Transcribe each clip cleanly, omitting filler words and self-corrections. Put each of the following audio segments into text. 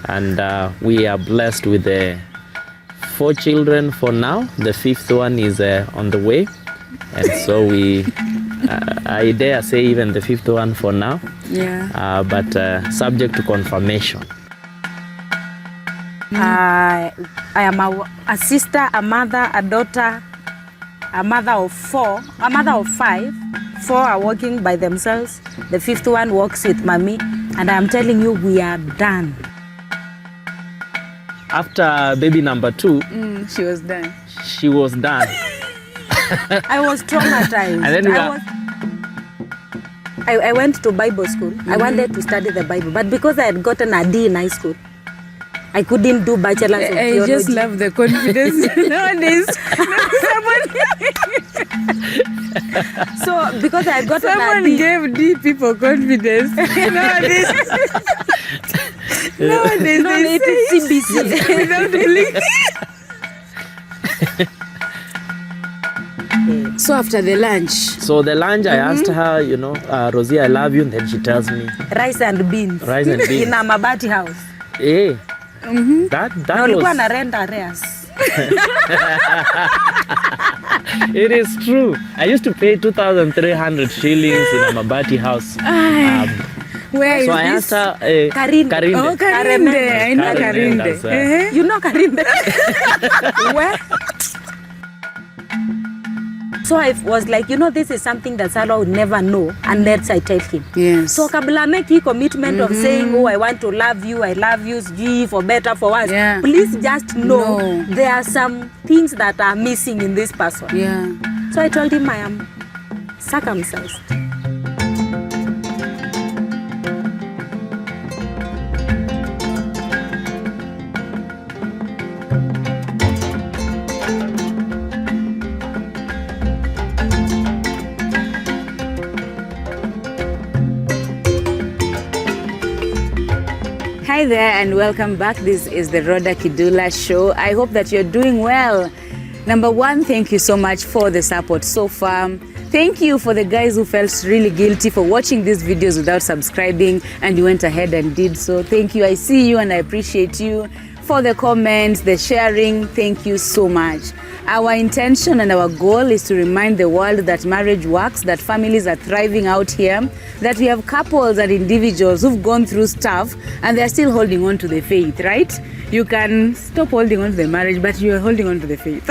And we are blessed with 4 children for now. The 5th one is on the way. And so I dare say even the 5th one for now. Yeah. But subject to confirmation. I am a sister, a mother, a daughter, a mother of 4, a mother of 5. 4 are working by themselves. The 5th one works with mommy. And I'm telling you, we are done. After baby number 2, She was done. she was done. I was traumatized. And then I went to Bible school. I wanted to study the Bible. But because I had gotten a D in high school, I couldn't do bachelor's of I theology. just love the confidence nowadays. So because I had gotten Someone a D, gave D people confidence. Nowadays, no, they it say is CBC. without blinking. So after the lunch, So the lunch, I asked her, Rosie, I love you. And then she tells me, Rice and beans. Rice and beans. In a mabati house. hey, that Na ulikuwa was... na rent arrears. It is true. I used to pay 2,300 shillings in a Mabati house. where So is I this? asked her, Karinde. Karinde. Oh, Karinde. I know Karinde, Karinde. that's You know Karinde? Where? So I was like, this is something that Salwa would never know unless I tell him. Yes. So kabla make hii commitment of saying, I want to love you, I love you, sijui, for better, for worse. Yeah. Please just know No. there are some things that are missing in this person. Yeah. So I told him I am circumcised. Hi there and welcome back. This is the Rawder Kidula Show. I hope that you're doing well. Number 1, thank you so much for the support so far. Thank you for the guys who felt really guilty for watching these videos without subscribing and you went ahead and did so. Thank you. I see you and I appreciate you. For the comments, the sharing, thank you so much. Our intention and our goal is to remind the world that marriage works, that families are thriving out here, that we have couples and individuals who've gone through stuff and they're still holding on to the faith, right? You can stop holding on to the marriage, but you're holding on to the faith.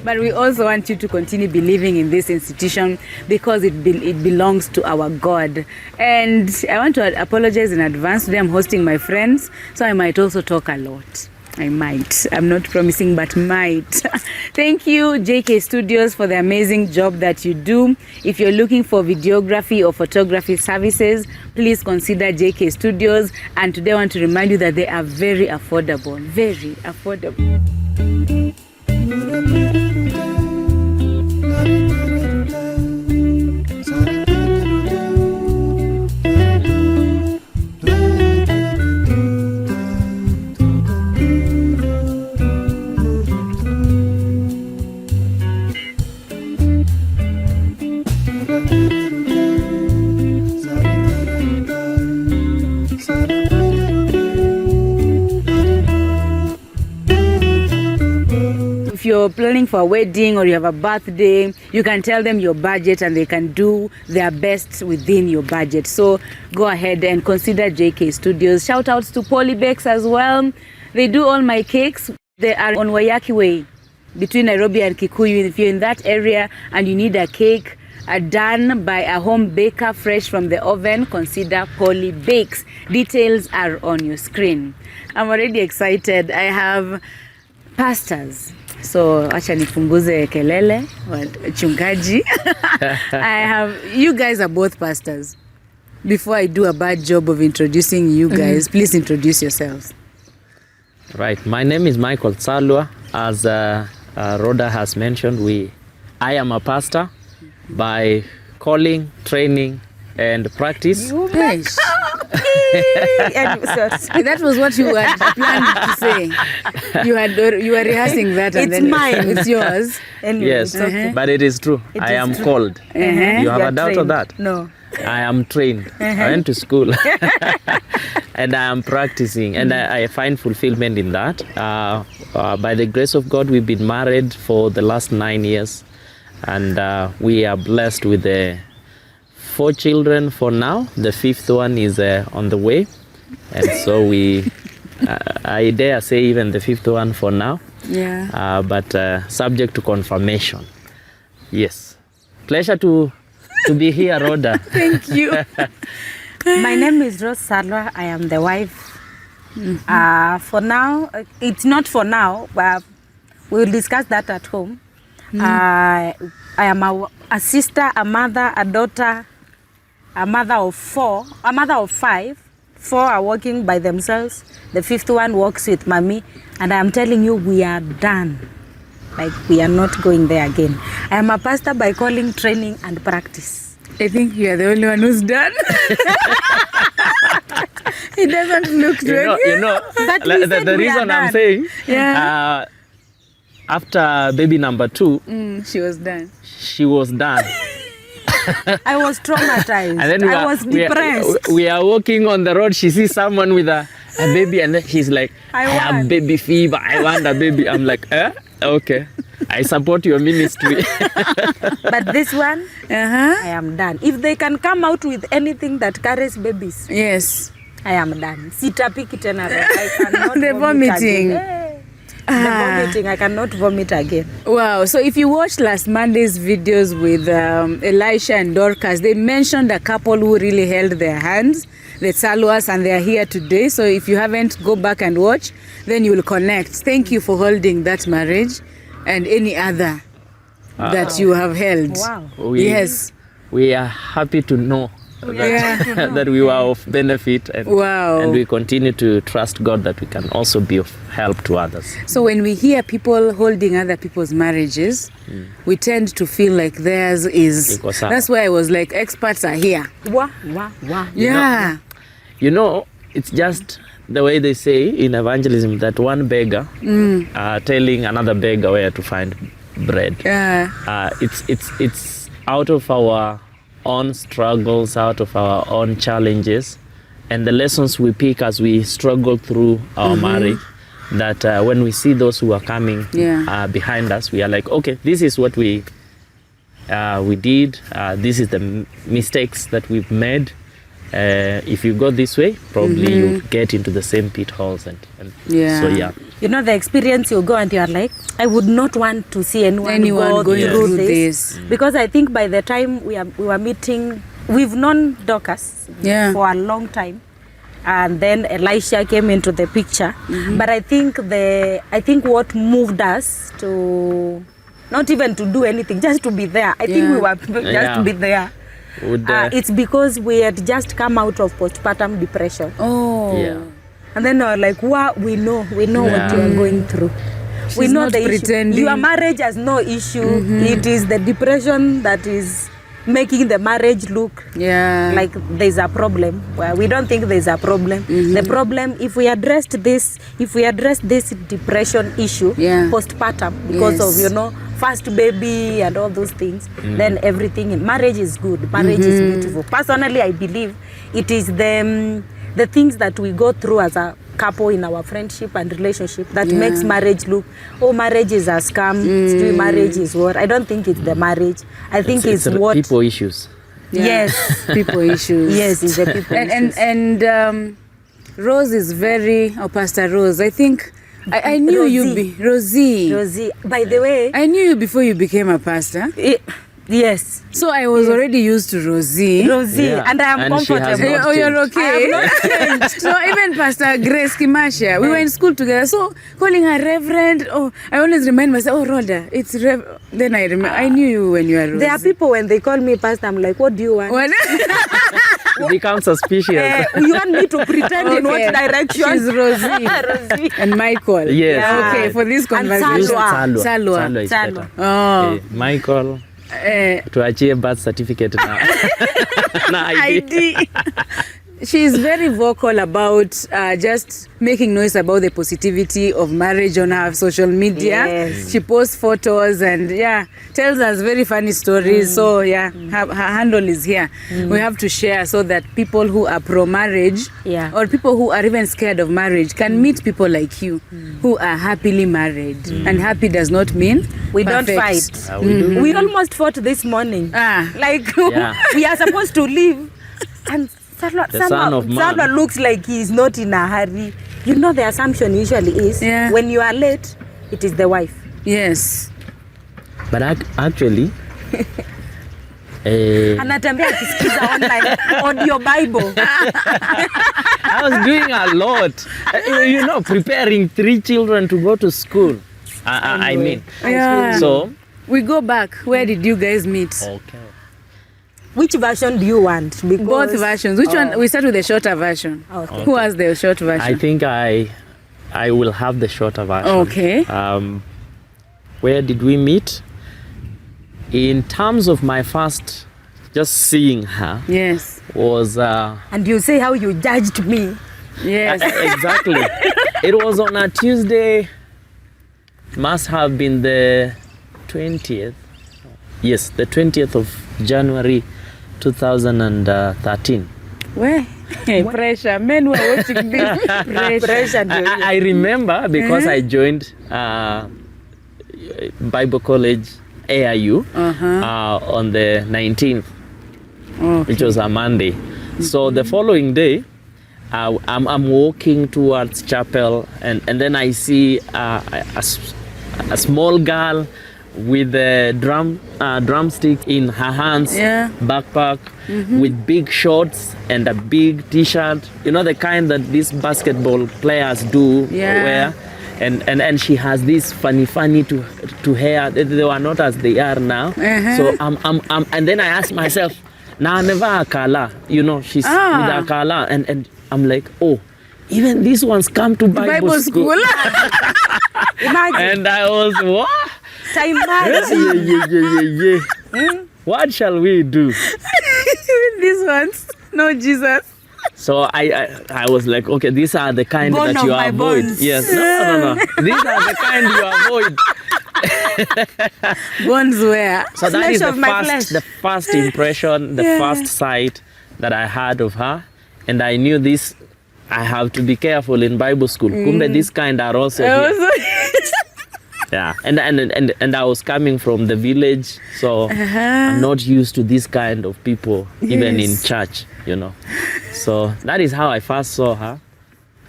But we also want you to continue believing in this institution because it belongs to our God. And I want to apologize in advance. Today I'm hosting my friends, so I might also talk a lot. I might. I'm not promising, but might. Thank you, JK Studios, for the amazing job that you do. If you're looking for videography or photography services, please consider JK Studios. And today I want to remind you that they are very affordable. Very affordable. If you're planning for a wedding or you have a birthday, you can tell them your budget and they can do their best within your budget. So go ahead and consider JK Studios. Shout outs to Polybakes as well. They do all my cakes. They are on Wayaki Way between Nairobi and Kikuyu. If you're in that area and you need a cake done by a home baker fresh from the oven, consider Polybakes. Details are on your screen. I'm already excited. I have pastors. So acha nipunguze kelele chungaji. You guys are both pastors. Before I do a bad job of introducing you guys, please introduce yourselves. Right. My name is Michael Tsalwas. As Rodah has mentioned, I am a pastor by calling, training, and practice. Yes. That was what you had planned to say. You were rehearsing that, and It's then mine. it's yours. Anyway, Yes, it's okay. but it is true. I am called. You have a doubt on that? No. I am trained. I went to school. And I am practicing. And I find fulfillment in that. By the grace of God, we've been married for the last 9 years. And we are blessed with 4 children for now. The 5th one is on the way. And so I dare say even the 5th one for now. Yeah. But subject to confirmation. Yes. Pleasure to be here, Rodah. Thank you. My name is Rodah. I am the wife. For now, it's not for now, but we'll discuss that at home. I am a sister, a mother, a daughter, a mother of 4, a mother of 5. 4 are working by themselves. The 5th one works with mommy. And I am telling you, we are done. Like, we are not going there again. I am a pastor by calling, training, and practice. I think you are the only one who's done. It doesn't look good. The reason I'm saying, after baby number 2, she was done. She was done. I was traumatized. And then I was depressed. We are walking on the road. She sees someone with a baby, and then he's like, I have baby fever. I want a baby. I'm like, okay. I support your ministry. But this one, I am done. If they can come out with anything that carries babies, yes, I am done. Sitapiki tena. I cannot the vomiting. The vomiting, I cannot vomit again. Wow. So if you watched last Monday's videos with Elisha and Dorcas, they mentioned a couple who really held their hands, the Tsalwas, and they are here today. So if you haven't, go back and watch, then you will connect. Thank you for holding that marriage and any other that you have held. Wow. Yes. We are happy to know that we were of benefit, and we continue to trust God that we can also be of help to others. So when we hear people holding other people's marriages, we tend to feel like theirs is. That's why I was like, experts are here. Wow. Yeah. You know, it's just the way they say in evangelism that one beggar telling another beggar where to find bread. Yeah. It's out of our own struggles, out of our own challenges, and the lessons we pick as we struggle through our marriage, that when we see those who are coming behind us, we are like, okay, this is what we did, this is the mistakes that we've made. If you go this way, probably you get into the same pitfalls, and so you know the experience you go and you are like, I would not want to see anyone go going through this. Because I think by the time we were meeting, we've known Dorcas for a long time, and then Elisha came into the picture. But I think what moved us to not even to do anything, just to be there. I think we were just to be there. It's because we had just come out of postpartum depression. And then we were like, wow, we know what you are going through. We know the issue. Your marriage has no issue. It is the depression that is making the marriage look like there's a problem. Well, we don't think there's a problem. The problem, if we address this depression issue postpartum, because of first baby and all those things, then everything in marriage is good. Marriage is beautiful. Personally, I believe it is the things that we go through as a couple in our friendship and relationship that makes marriage look, marriage is a scam, marriage is what. I don't think it's the marriage. I think it's what people issues. Yes, people issues. Yes, it's the people issues. And Rose is Pastor Rose, I think I knew you Rosie. By the way, I knew you before you became a pastor. Yes. So I was already used to Rosie, and I am comfortable. You're okay. So even Pastor Grace Kimasha, we were in school together. So calling her Reverend, I always remind myself, Rodah, it's Then I remember, I knew you when you were Rosie. There are people when they call me pastor, I'm like, what do you want? You become suspicious. You want me to pretend in what direction? She's Rosie. And Michael. Yes. Okay, for this conversation. Tsalwa is better. Michael. Tuachie birth certificate na ID. she's very vocal about just making noise about the positivity of marriage on her social media. Yes. She posts photos and tells us very funny stories. So her handle is here. We have to share so that people who are pro-marriage or people who are even scared of marriage can meet people like you who are happily married. And happy does not mean We perfect. don't fight. We do. We almost fought this morning. Like Yeah. we are supposed to leave, and The son of man. Tsalwas looks like he is not in a hurry. You know, the assumption usually is when you are late, it is the wife. Yes. But actually, Anatembea akisikiza online audio Bible. I was doing a lot. Preparing 3 children to go to school. I mean. Yeah. So. We go back. Where did you guys meet? Okay. Which version do you want? Because Both versions. Which one? We start with the shorter version. Okay. Who has the short version? I think I will have the shorter version. Okay. Where did we meet? In terms of my first, just seeing her. Yes. Was. And you say how you judged me. Yes. Exactly. It was on a Tuesday. Must have been the 20th. Yes, the 20th of January 2013. Where? Pressure. Men were watching this. Pressure. I remember because I joined Bible College AIU on the 19th, which was a Monday. So the following day, I'm walking towards chapel, and then I see a small girl with a drumstick in her hands, backpack, with big shorts and a big t-shirt. You know, the kind that these basketball players do wear. And she has this funny to hair. They were not as they are now. So and then I asked myself, nah, never akala. You know, she's with akala, and I'm like, oh, even these ones come to Bible school. Imagine. And I was, what? Yeah. What shall we do? These ones, no Jesus. So I was like, okay, these are the kind Bone that you of my avoid. bones. Yes, no. These are the kind you avoid. Bones where? So that Flesh is of my flesh. the first impression, the first sight that I had of her, and I knew this. I have to be careful in Bible school. Kumbe, this kind are also here. Yeah, and I was coming from the village, so I'm not used to this kind of people, even in church, you know. So that is how I first saw her.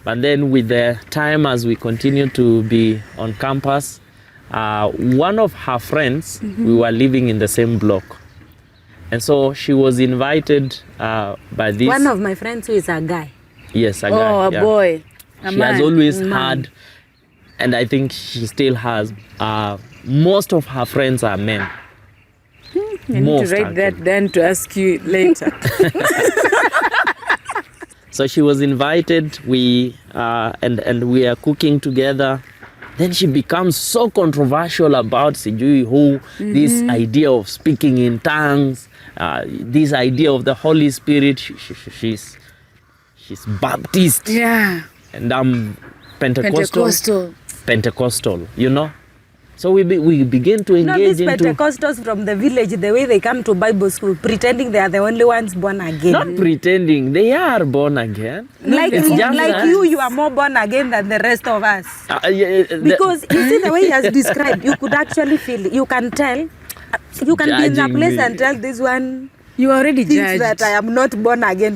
But then with the time, as we continued to be on campus, one of her friends, we were living in the same block. And so she was invited by this. One of my friends who is a guy. Yes, a guy. Oh, a boy. She has always had, and I think she still has, most of her friends are men. I need to write that down to ask you later. So she was invited, and we are cooking together. Then she becomes so controversial about sijui who, this idea of speaking in tongues, this idea of the Holy Spirit. She's Baptist. Yeah. And I'm Pentecostal, you know. So we begin to engage these into... Pentecostals from the village, the way they come to Bible school, pretending they are the only ones born again. Not pretending, they are born again. Like that. you are more born again than the rest of us. Because you see the way he has described, you could actually feel it. You can tell. You can be in the place and tell this one... You already thinks judged. that I am not born again.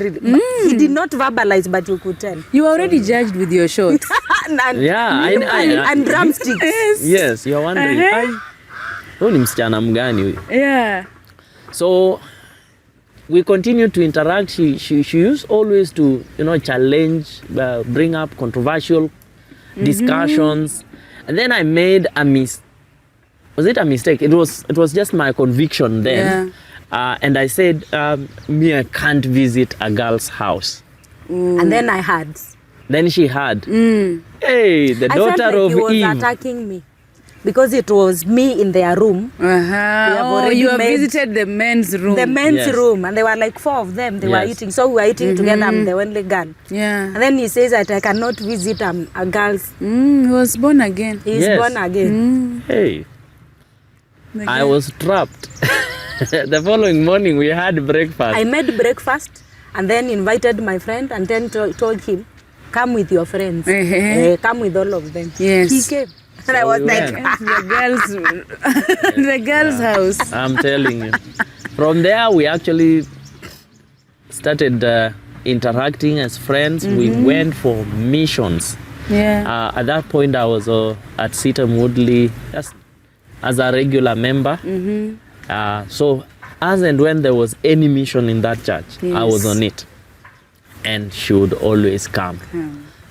He did not verbalize, but you could tell. You already judged with your shorts. and drumsticks. Yes, you're wondering, huyu ni msichana mgani huyu? Yeah. So we continue to interact. She used always to, challenge, bring up controversial discussions. And then I made was it a mistake? It was just my conviction then. Yeah. And I said, me, I can't visit a girl's house. And then I had. Then she had. Hey, the daughter I felt like of he was Eve. attacking me. because it was me in their room. Uh-huh. Oh, already you have made visited the men's room. The men's Yes. room, and there were like 4 of them. They were Yes. eating, so we were eating together. I'm the only girl. Yeah. And then he says that I cannot visit a girl's. He was born again. He's Yes. born again. Hey, The I guy- was trapped. The following morning, we had breakfast. I made breakfast and then invited my friend and then told him, come with your friends. Come with all of them. Yes. He came. And I So was we like, went. the girls, the girls' house. I'm telling you. From there, we actually started interacting as friends. We went for missions. Yeah. At that point, I was at Sitam Woodley just as a regular member. So as and when there was any mission in that church, I was Yes. on it. And she would always come.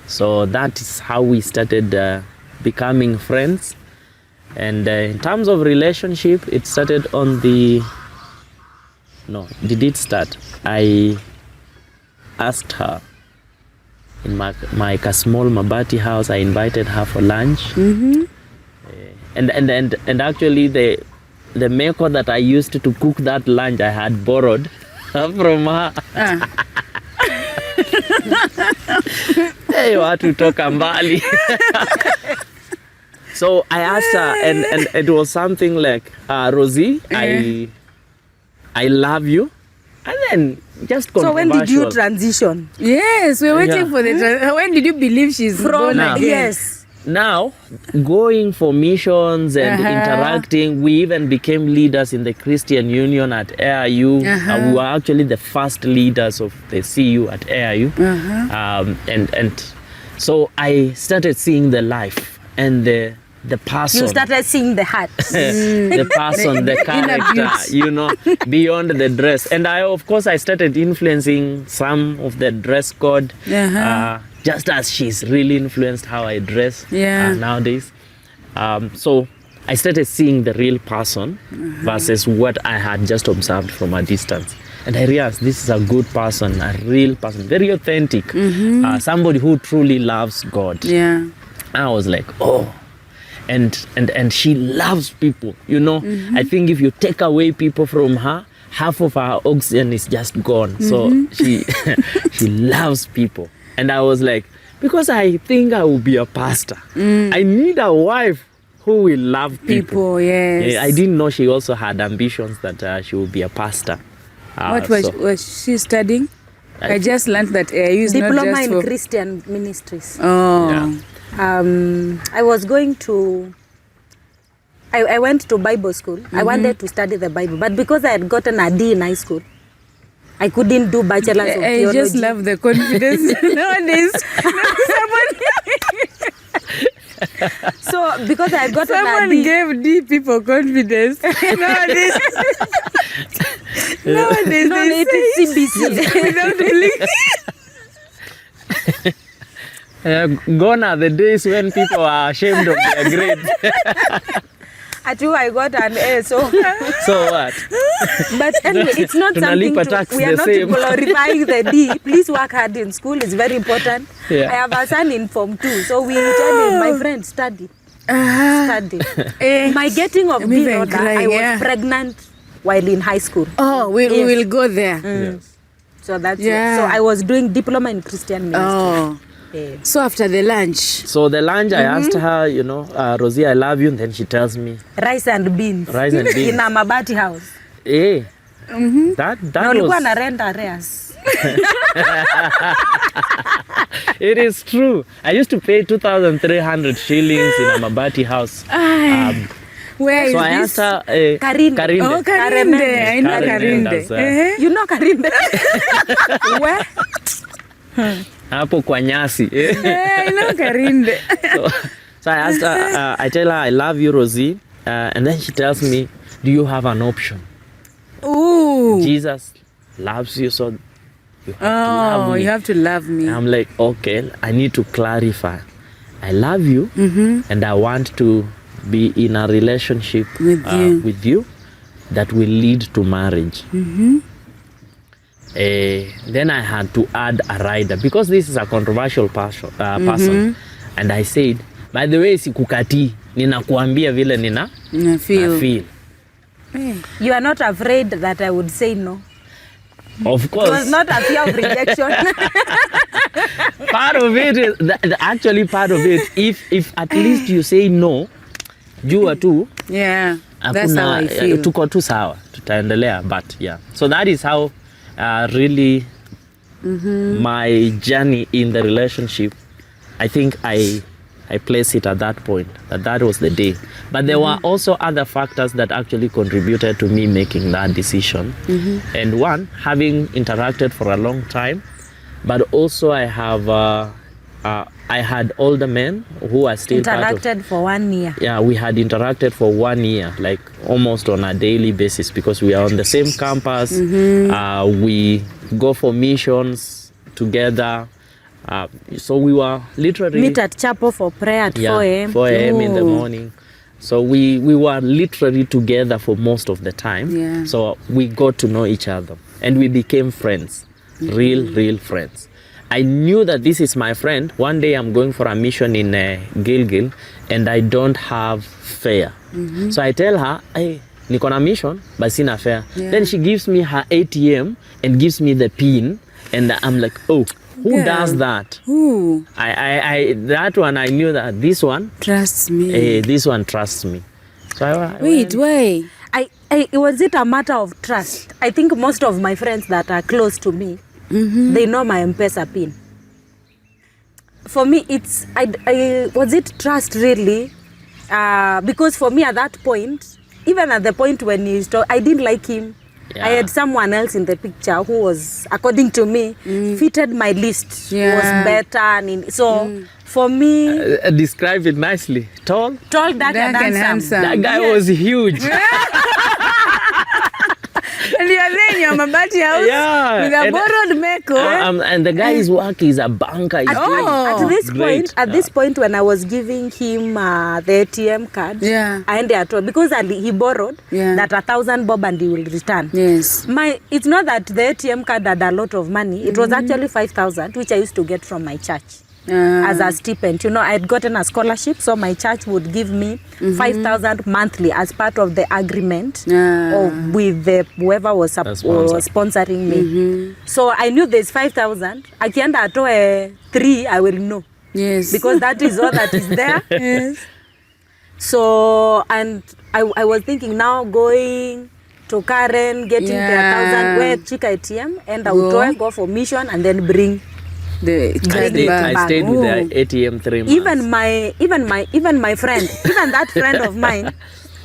So that is how we started becoming friends. And in terms of relationship, it started on the... No, did it start? I asked her in my small Mabati house. I invited her for lunch. And actually the meko that I used to cook that lunch, I had borrowed from her. Hey, watu toka mbali. So I asked her, and it was something like, Rosie, I love you. And then just so when did you controversial. transition? Yes, we're waiting Yeah. for the. When did you believe she's born Now. again? Yes. Now, going for missions and interacting, we even became leaders in the Christian Union at AIU. We were actually the first leaders of the CU at AIU. And so I started seeing the life and the person. You started seeing the heart. The person, the character, beyond the dress. And of course, I started influencing some of the dress code. Just as she's really influenced how I dress nowadays. So I started seeing the real person versus what I had just observed from a distance. And I realized this is a good person, a real person, very authentic, somebody who truly loves God. Yeah. I was like, oh. And she loves people, I think if you take away people from her, half of her oxygen is just gone. So she loves people. And I was like, because I think I will be a pastor. I need a wife who will love people. Yes. Yeah, I didn't know she also had ambitions that she would be a pastor. What was she studying? I just learned that AIU is not Diploma just in for... Christian Ministries. Oh. Yeah. I was going to... I went to Bible school. I wanted to study the Bible. But because I had gotten a D in high school, I couldn't do bachelor's of I theology. just love the confidence nowadays. So because I had gotten a Someone D... gave D people confidence. Nowadays, No, they it is CBC. without blinking. Gone are the days when people are ashamed of their grades. At you, I got an A, so... So what? But anyway, it's not something Tunalipa to... tax We are the not same. glorifying the D. Please work hard in school. It's very important. Yeah. I have a son in Form 2, so we tell him, my friend, study. Study. My getting of I'm D even order, crying, I was yeah. pregnant while in high school. Oh, we Yes. will go there. Yes. So that's Yeah. it. So I was doing diploma in Christian ministry. Oh. Yeah. So after the lunch, So the lunch, I asked her, Rosie, I love you. And then she tells me, Rice and beans. Rice and beans. In a Mabati house. hey, that Na ulikuwa na was... rent arrears. It is true. I used to pay 2,300 shillings in a Mabati house. where is So I this? asked her, Karinde. Karinde. Oh, Karinde. I know Karinde, Karinde. that's, You know Karinde? Where? Hapo kwa nyasi. I know Karinde. So I asked her, I tell her, I love you, Rosie. And then she tells me, do you have an option? Ooh. Jesus loves you, so you have to love Oh, me. you have to love me. I'm like, okay, I need to clarify. I love you, and I want to be in a relationship With you. that will lead to marriage. Then I had to add a rider because this is a controversial person. And I said, by the way, sikukati, ninakuambia vile na feel. You are not afraid that I would say no. Of course. It was not a fear of rejection. Part of it is actually part of it. If at least you say no, jua tu. Yeah. That's how I feel. Tuko tu sawa, tutaendelea, but yeah. So that is how really my journey in the relationship, I think I place it at that point, that was the day. But there were also other factors that actually contributed to me making that decision. And one, having interacted for a long time, but also I had older men who are still interacted for 1 year. Yeah, we had interacted for 1 year, like almost on a daily basis, because we are on the same campus. We go for missions together. So we were literally... Meet at chapel for prayer at 4 a.m. 4 a.m. in the morning. So we were literally together for most of the time. Yeah. So we got to know each other. And we became friends. Real friends. I knew that this is my friend. One day I'm going for a mission in Gilgil and I don't have fare. So I tell her, hey, niko na mission, but sina fare. Then she gives me her ATM and gives me the PIN. And I'm like, oh, who does that? Who? I that one, I knew that this one Trusts me. this one trusts me. So I Wait. Was it a matter of trust? I think most of my friends that are close to me, they know my MPESA PIN. For me, it's was it trust really? Because for me at that point, even at the point when he started, I didn't like him. I had someone else in the picture who was, according to me, fitted my list. Was better. So for me, describe it nicely. Tall, dark and handsome. That guy was huge. And you are there in your Mabati house with a borrowed meko. And the guy's work is a banker. At this point, when I was giving him the ATM card, I ended at all because he borrowed that 1,000 bob and he will return. Yes. It's not that the ATM card had a lot of money. It was actually 5,000, which I used to get from my church. As a stipend. You know, I had gotten a scholarship, so my church would give me 5,000 monthly as part of the agreement with whoever was sponsoring me. So I knew there's 5,000. Akienda atoe 3, I will know. Yes. Because that is all that is there. Yes. So, and I was thinking now going to Karen, getting the 1,000, where Chika ATM, and I would go for mission and then bring I stayed with the ATM 3 months. Even my friend, even that friend of mine,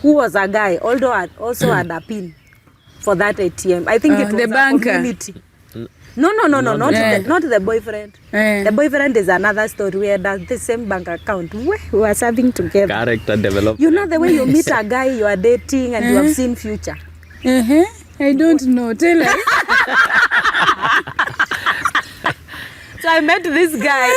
who was a guy, although also had a PIN for that ATM. I think it was the banker. Community. No, not the boyfriend. The boyfriend is another story. We had the same bank account. We were serving together. Character development. You know the way you meet a guy you are dating and you have seen future. I don't know. Tell us. So I met this guy.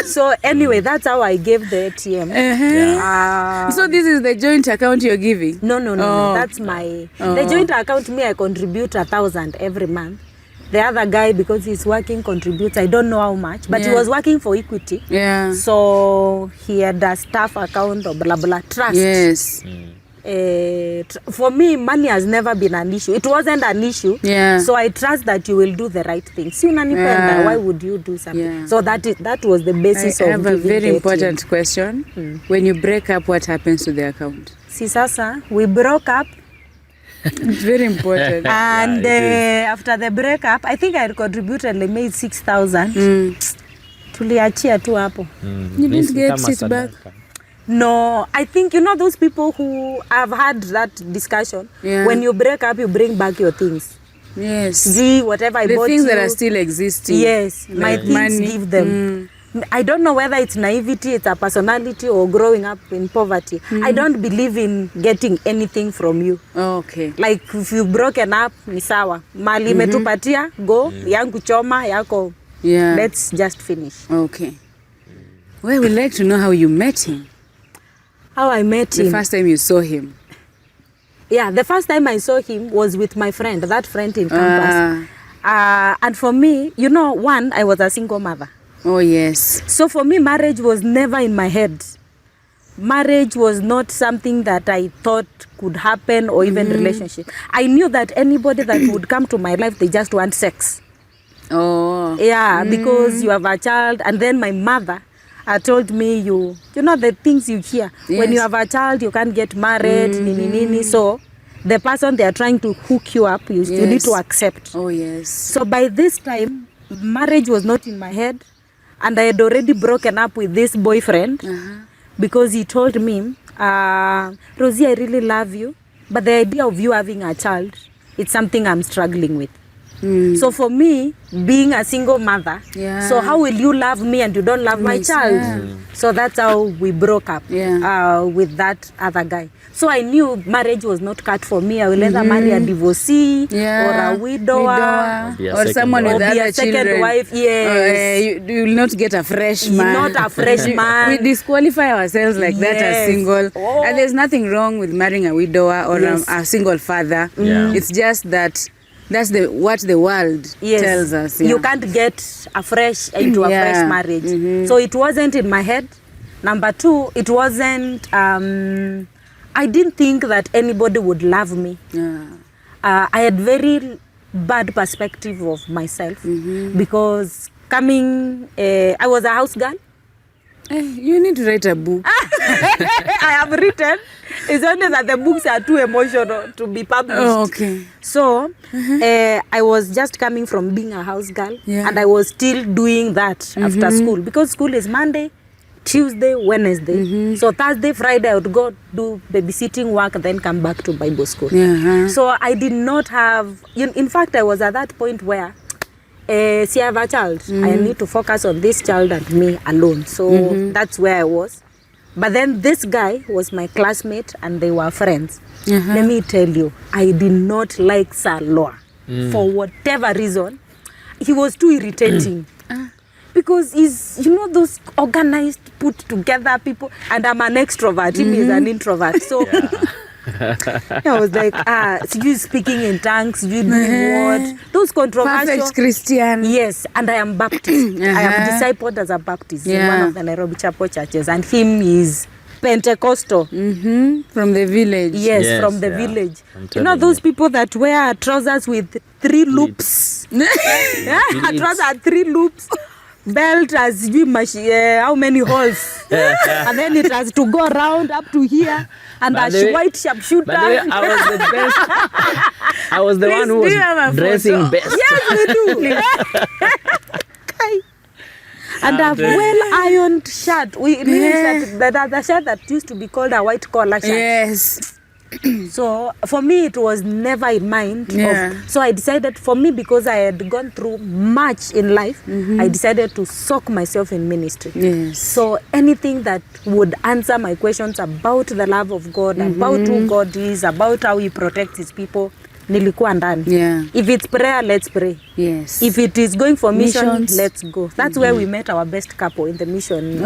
So anyway, that's how I gave the ATM. So this is the joint account you're giving? No. That's my... The joint account, me, I contribute 1,000 every month. The other guy, because he's working, contributes, I don't know how much, but he was working for Equity. So he had a staff account or blah, blah, trust. Yes. For me, money has never been an issue. It wasn't an issue. So I trust that you will do the right thing. Why would you do something? So that was the basis of I have a very important question. When you break up, what happens to the account? See, Sasa, we broke up. It's very important. And after the breakup, I think I contributed, like, made 6,000. Tuliachia tu hapo. You didn't get it back? No, I think, you know, those people who have had that discussion, when you break up, you bring back your things. Yes. Whatever I bought you. The things that are still existing. Yes, my things, money. Give them. I don't know whether it's naivety, it's a personality, or growing up in poverty. I don't believe in getting anything from you. Okay. Like, if you've broken up, ni sawa. Mali metupatia, go, yangu choma, yako. Let's just finish. Okay. Well, we'd like to know how you met him. How I met him. The first time you saw him. Yeah, the first time I saw him was with my friend, that friend in campus. And for me, you know, one, I was a single mother. Oh, yes. So for me, marriage was never in my head. marriage was not something that I thought could happen or even relationship. I knew that anybody that would come to my life, they just want sex. Oh. Yeah, because you have a child. And then my mother told me, you know the things you hear. Yes. When you have a child, you can't get married, nini. So the person they are trying to hook you up, you need to accept. Oh, yes. So by this time, marriage was not in my head. And I had already broken up with this boyfriend because he told me, Rosie, I really love you. But the idea of you having a child, it's something I'm struggling with. So for me, being a single mother, so how will you love me and you don't love my child? So that's how we broke up with that other guy. So I knew marriage was not cut for me. I will either marry a divorcee or a widower. Or someone with other second children. wife. Yes. You will not get a fresh man. Not a fresh man. We disqualify ourselves like that as single. Oh. And there's nothing wrong with marrying a widower or a single father. Yeah. It's just that that's what the world tells us. You can't get into a fresh marriage. So it wasn't in my head. Number two, it wasn't, I didn't think that anybody would love me. I had very bad perspective of myself because I was a house girl. You need to write a book. I have written. It's only that the books are too emotional to be published. Oh, okay. So I was just coming from being a house girl, and I was still doing that after school because school is Monday, Tuesday, Wednesday. So Thursday, Friday, I would go do babysitting work and then come back to Bible school. So I did not have, in fact, I was at that point where see, I have a child. I need to focus on this child and me alone. So that's where I was. But then this guy was my classmate and they were friends. Let me tell you, I did not like Tsalwas for whatever reason. He was too irritating. Because he's, those organized, put together people. And I'm an extrovert. He is an introvert. So I was like, you speaking in tongues, you doing what? Those controversial. Perfect Christian. Yes, and I am Baptist. I am discipled as a Baptist in one of the Nairobi chapel churches. And him is Pentecostal. From the village. Yes, from the village. Those people that wear trousers with 3 loops. A trouser 3 loops. Belt has how many holes? And then it has to go around up to here. And a white sharpshooter. By the way, I was the best. I was the one who was dressing best. Yes, we do. And a well-ironed shirt. The shirt that used to be called a white collar shirt. Yes. So for me, it was never in mind. So I decided, for me, because I had gone through much in life, I decided to soak myself in ministry. Yes. So anything that would answer my questions about the love of God, about who God is, about how He protects His people, nilikuwa ndani. If it's prayer, let's pray. Yes. If it is going for Missions. let's go. That's where we met our best couple in the mission.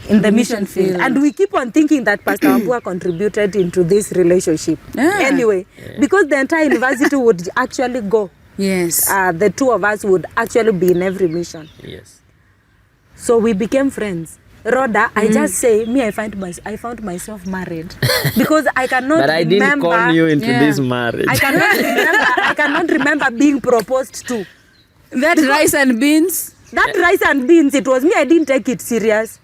In the mission field. And we keep on thinking that Pastor Wambua contributed into this relationship. Anyway, because the entire university would actually go. Yes. The two of us would actually be in every mission. Yes. So we became friends. Rodah, I just say, I found myself married. Because I cannot remember. But I didn't call you into this marriage. I cannot remember being proposed to. That rice and beans? That rice and beans, it was me. I didn't take it serious.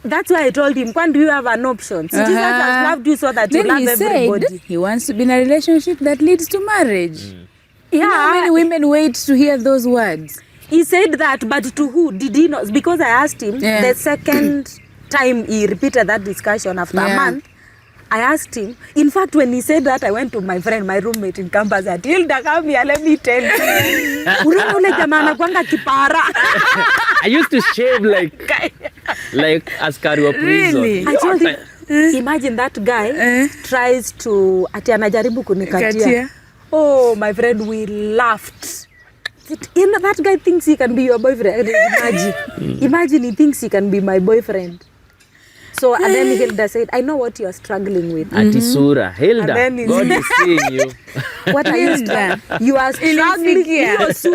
That's why I told him, when do you have an option? Jesus has loved you so that you love everybody. Said he wants to be in a relationship that leads to marriage. How many women wait to hear those words? He said that, but to who? Did he know? Because I asked him, the second time he repeated that discussion after a month, I asked him. In fact, when he said that, I went to my friend, my roommate in campus, and Hilda, come here, let me tell you. I used to shave like askari wa prison. Really? I told him, imagine that guy tries to, ati anajaribu kunikatia. Oh, my friend, we laughed. That guy thinks he can be your boyfriend. Imagine he thinks he can be my boyfriend. So, and then Hilda said, I know what you are struggling with. Atisura, Hilda, And then God is seeing you. What are you struggling? You are struggling. Is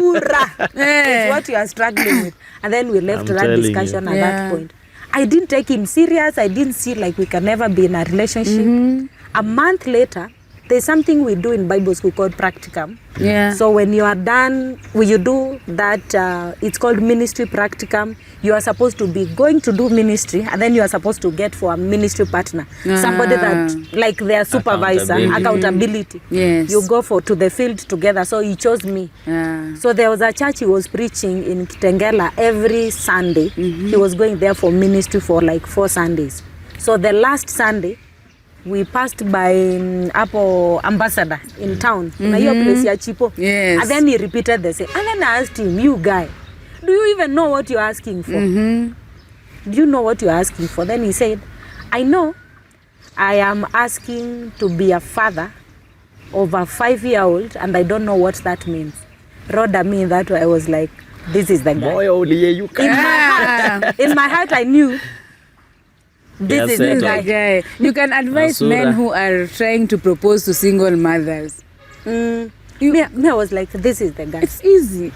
what you are struggling with. And then we left that discussion at that point. I didn't take him serious. I didn't see like we can never be in a relationship. A month later, there's something we do in Bible school called practicum. Yeah. So when you are done, when you do that, it's called ministry practicum. You are supposed to be going to do ministry, and then you are supposed to get for a ministry partner, somebody that like their supervisor, accountability. Yes. You go to the field together. So he chose me. So there was a church he was preaching in Kitengela every Sunday. He was going there for ministry for like 4 Sundays. So the last Sunday, we passed by Apple Ambassador in town. Na hiyo place ya Chipo. Yes. And then he repeated the same. And then I asked him, you guy, do you even know what you're asking for? Do you know what you're asking for? Then he said, I know. I am asking to be a father of a 5-year-old, and I don't know what that means. Rodah, me, that way I was like, this is the guy. Boy, only you can. In my heart, I knew. This is the guy. You can advise Asura. men who are trying to propose to single mothers. Me, I was like, this is the guy. It's easy.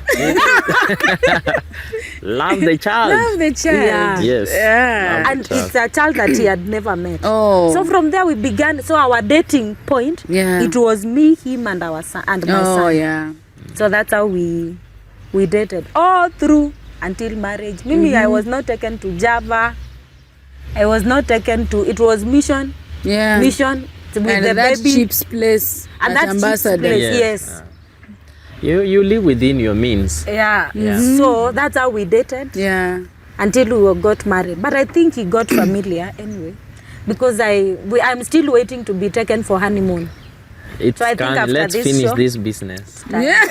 Love the child. Love the child. Yeah. Yes. Yeah. Love And the child. it's a child that he had never met. Oh. So from there we began. So our dating point, Yeah. it was me, him, and our son, and my Oh, son. yeah. So that's how we dated all through until marriage. Mimi, I was not taken to Java. I was not taken to. It was mission with And the that baby cheap's place and at that Ambassador. place. Yes. Yes. You live within your means. Yeah. Yeah. So that's how we dated Yeah. until we got married. But I think he got familiar anyway, because I'm still waiting to be taken for honeymoon. It's So I think after let's this finish show- this business. Yeah.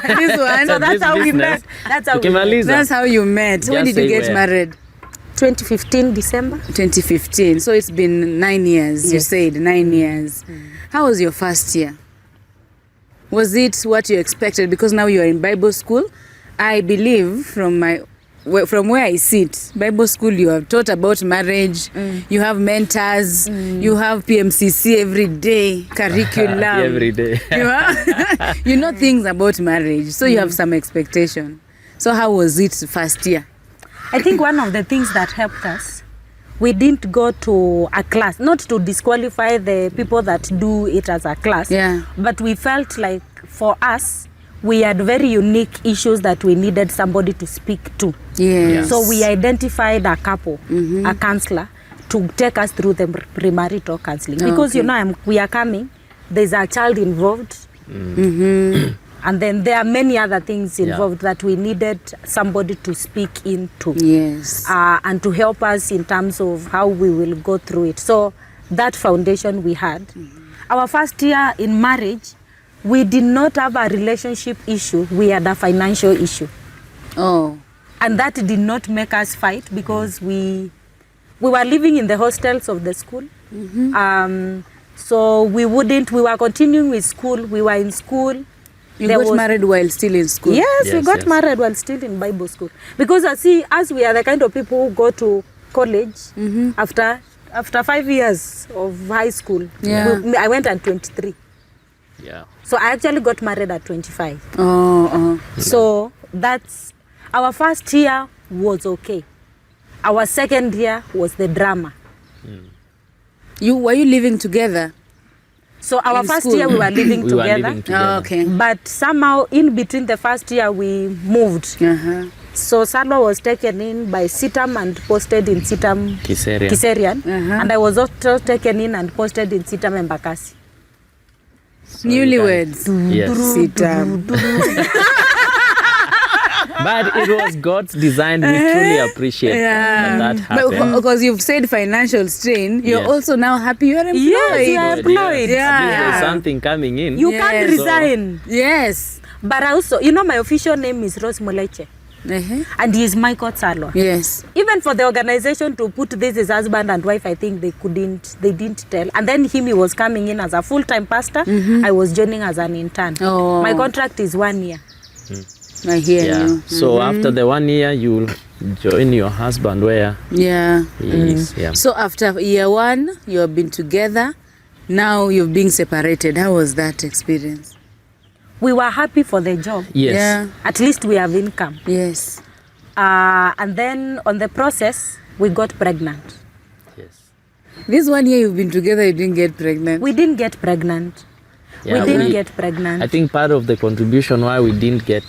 This one. So that's This how we business. met. That's how we met. Ukimaliza. That's how you met. When Just did you say get where. married? 2015 December. 2015. So it's been 9 years. You Yes. said 9 years. How was your first year? Was it what you expected? Because now you are in Bible school. I believe from where I sit, Bible school, you are taught about marriage. You have mentors. You have PMCC every day curriculum. Every day. You know things about marriage, so you have some expectation. So how was it first year? I think one of the things that helped us, we didn't go to a class, not to disqualify the people that do it as a class, Yeah. but we felt like for us, we had very unique issues that we needed somebody to speak to. Yes. So we identified a couple, a counselor, to take us through the premarital counseling. Because, Okay. you know, we are coming, there's a child involved, and then there are many other things involved that we needed somebody to speak into. Yes. And to help us in terms of how we will go through it. So that foundation we had. Our first year in marriage, we did not have a relationship issue. We had a financial issue. Oh. And that did not make us fight because we were living in the hostels of the school. So we were continuing with school. We were in school. You There got was- married while still in school? Yes, we Yes, got yes. married while still in Bible school. Because as we are the kind of people who go to college after 5 years of high school. Yeah. I went at 23. Yeah. So I actually got married at 25. Oh. So that's, our first year was okay. Our second year was the drama. Were you living together? So our In first school? year we were living We were together. living together. Oh, okay. But somehow in between the first year we moved. Uh-huh. So Tsalwas was taken in by Sitam and posted in Sitam Kiserian. Kiserian. Uh-huh. And I was also taken in and posted in Sitam Embakasi. So you Newlyweds. can- Yes. Sit down. But it was God's design. We truly appreciate that happened. Because you've said financial strain, you're Yes. also now happy you're employed. Yes, you are employed. Yes. At least Yeah. there's something coming in. You Yes. can't resign. Yes. But also, you know, my official name is Rose Moleche. Uh-huh. And he is Michael Tsalwas. Yes. Even for the organization to put this as husband and wife, I think they didn't tell. And then he was coming in as a full-time pastor. I was joining as an intern. Oh. My contract is 1 year. I hear Yeah. you. So after the 1 year, you'll join your husband where Yeah. he is. Yeah. So after year 1, you have been together. Now you're being separated. How was that experience? We were happy for the job. Yes. Yeah. At least we have income. Yes. And then on the process, we got pregnant. Yes. This 1 year you've been together, you didn't get pregnant. We didn't get pregnant. Yeah, we didn't get pregnant. I think part of the contribution why we didn't get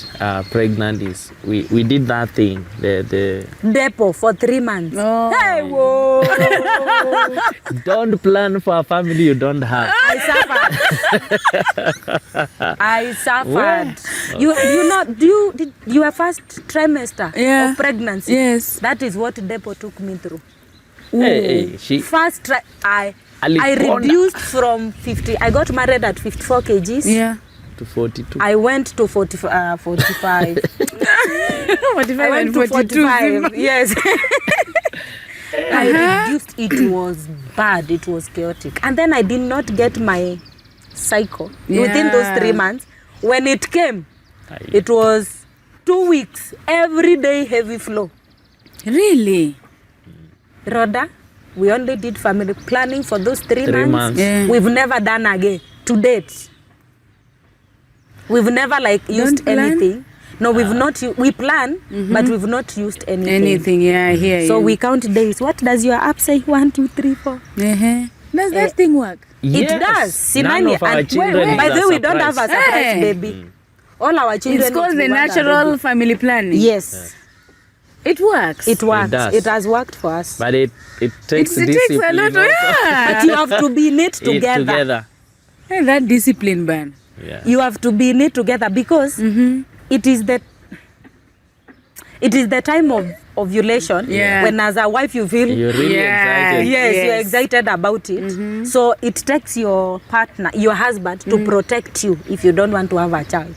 pregnant is we did that thing, the Depo for 3 months. Oh. Hey, whoa! don't plan for a family you don't have. I suffered. I suffered. You know, did your first trimester Yeah. of pregnancy? Yes. That is what Depo took me through. Hey, she First I Aliponda. reduced from 50. I got married at 54 kgs. Yeah. to 42. I went to 45. 45 I went and to 42. 45. Yes. I reduced. It was bad. It was chaotic. And then I did not get my cycle within those 3 months. When it came, it was 2 weeks. Every day heavy flow. Really? Rodah, we only did family planning for those 3 3 months. months. Yeah. We've never done again to date. We've never used plan? anything. No, we've not. We plan, but we've not used anything. Anything, yeah, I hear So you. we count days. What does your app say? 1, 2, 3, 4. Uh-huh. Does that thing work? Yes. It does. None of our children By is the way, a we don't have a surprise. surprise Hey. baby. All our children. It's called the we want natural already. family planning. Yes, It works. it works. does. It has worked for us. But it takes It takes a discipline lot of, also. yeah. But you have to be in it It together. Hey, that discipline, man. Yeah. You have to be in it together because it is the time of ovulation. Yeah. When as a wife you feel You're really Yeah. excited. yes, you're Yes. excited about it. So it takes your partner, your husband, to protect you if you don't want to have a child.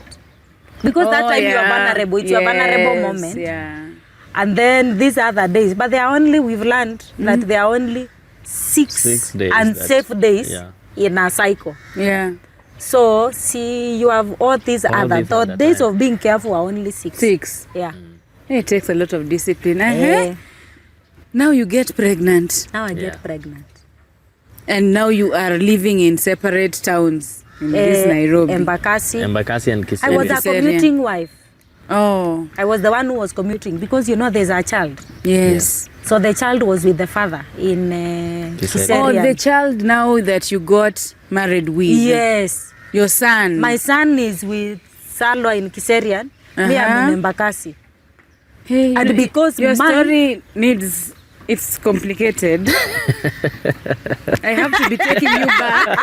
Because that time you are vulnerable. It's your vulnerable moment. Yeah. And then these other days, but we've learned that there are only 6 6 days unsafe days yeah. in a cycle. Yeah. So see, you have all these All other these other days time. of being careful are only 6. 6. Yeah. It takes a lot of discipline. Eh. Now you get pregnant, Now I Yeah. get pregnant. and now you are living in separate towns in this Nairobi. Embakasi. Embakasi and I was Kiseri. a Kiseri. commuting wife. Oh, I was the one who was commuting because there's a child. yes. So the child was with the father in Kiseri. Oh, Kiserian. the child now that you got married with. Yes. Your son. My son is with Salwa in Kiserian. Me, I'm in Embakasi. Hey, And because your mine- story needs, it's complicated. I have to be taking you back.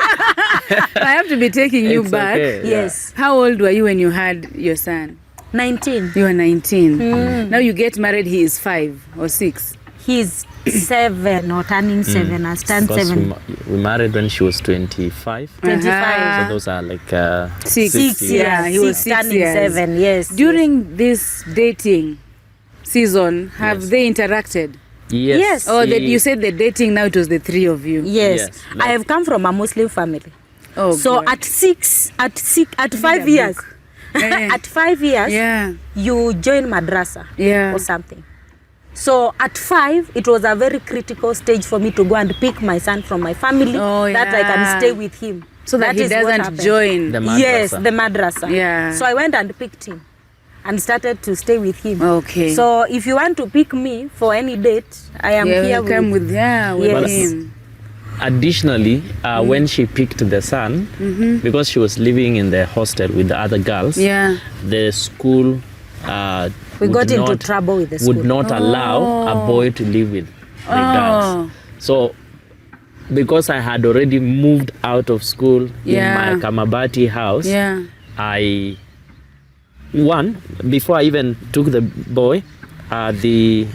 I have to be taking you It's back. okay, yeah. Yes. How old were you when you had your son? 19. You were 19. Now you get married, he is 5 or 6. He's 7 or turning 7. Has turned Because 7. we married when she was 25. 25. So those are like 6. 6 years. Yeah, he was 6 turning years. 7. Yes. During this dating season, have Yes. they interacted? Yes. Yes. Oh, you said the dating now, it was the 3 of you. Yes. Yes, I have come from a Muslim family. Oh, So God. at 5 a years, book. Eh. at 5 years, Yeah. you join madrasa Yeah. or something. So at 5, it was a very critical stage for me to go and pick my son from my family Oh, that I yeah. can stay with him. So that he is what doesn't happened. join. The madrasa. Yes, the madrasa. Yeah. So I went and picked him and started to stay with him. Okay. So if you want to pick me for any date, I am yeah, here you come with Yes. him. Additionally, when she picked the son, because she was living in the hostel with the other girls, Yeah. the school We would got into not- trouble with the school. would not allow a boy to live with the girls. So because I had already moved out of school Yeah. in my Kamabati house, Yeah. before I even took the boy,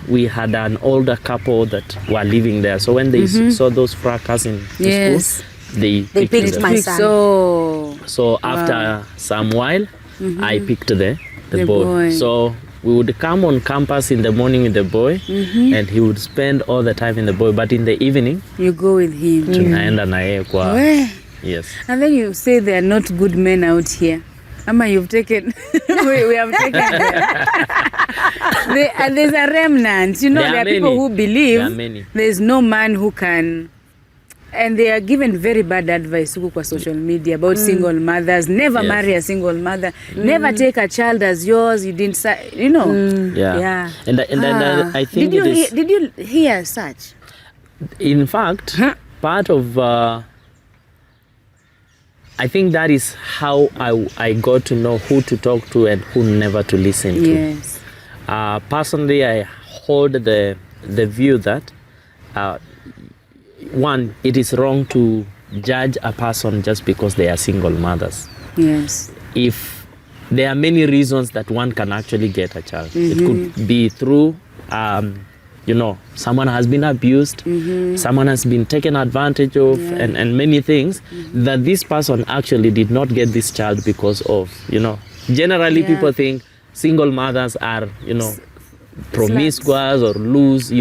we had an older couple that were living there. So when they saw those fracas in the Yes. school, they picked the- my son. So, So after some while, I picked the boy. boy. So we would come on campus in the morning with the boy, and he would spend all the time in the boy. But in the evening, you go with him. tunaenda na yeye kwa Weh. yes. And then you say there are not good men out here. Ama, you've taken, we have taken and there's a remnant. You know, There are there are people many. who believe There are many. there's no man who can And they are given very bad advice huku kwa social media about single mothers. Never marry a single mother. Never take a child as yours. You didn't, you know. Yeah. And I think Did you hear such? In fact, part of I think that is how I got to know who to talk to and who never to listen to. Yes. Personally, I hold the view that one, it is wrong to judge a person just because they are single mothers. Yes. If there are many reasons that one can actually get a child. It could be through, someone has been abused, someone has been taken advantage of, and many things that this person actually did not get this child because of, Generally, people think single mothers are, promiscuous or loose,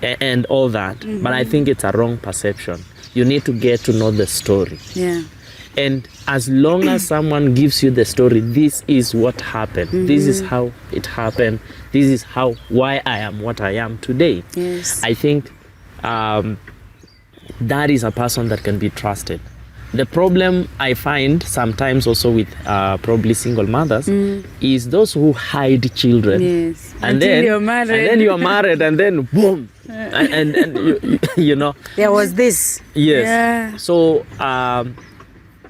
and all that. But I think it's a wrong perception. You need to get to know the story. Yeah. And as long as someone gives you the story, this is what happened. This is how it happened. This is why I am what I am today. Yes. I think that is a person that can be trusted. The problem I find sometimes also with probably single mothers is those who hide children. Yes. And Until then you're married. And then you're married and then boom. and you know. There was this. Yes. Yeah. So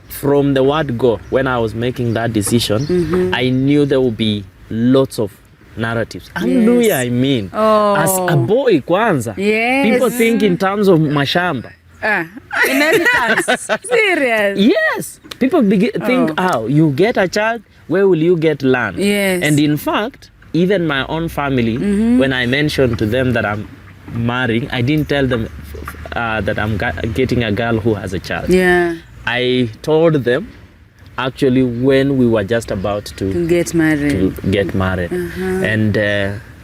from the word go, when I was making that decision, I knew there would be lots of narratives. Hallelujah, I mean. Oh. As a boy kwanza, Yes. people think in terms of mashamba. Inheritance. Serious. Yes. People think, you get a child, where will you get land? Yes. And in fact, even my own family, when I mentioned to them that I'm marrying, I didn't tell them that I'm getting a girl who has a child. Yeah. I told them actually when we were just about to get married. And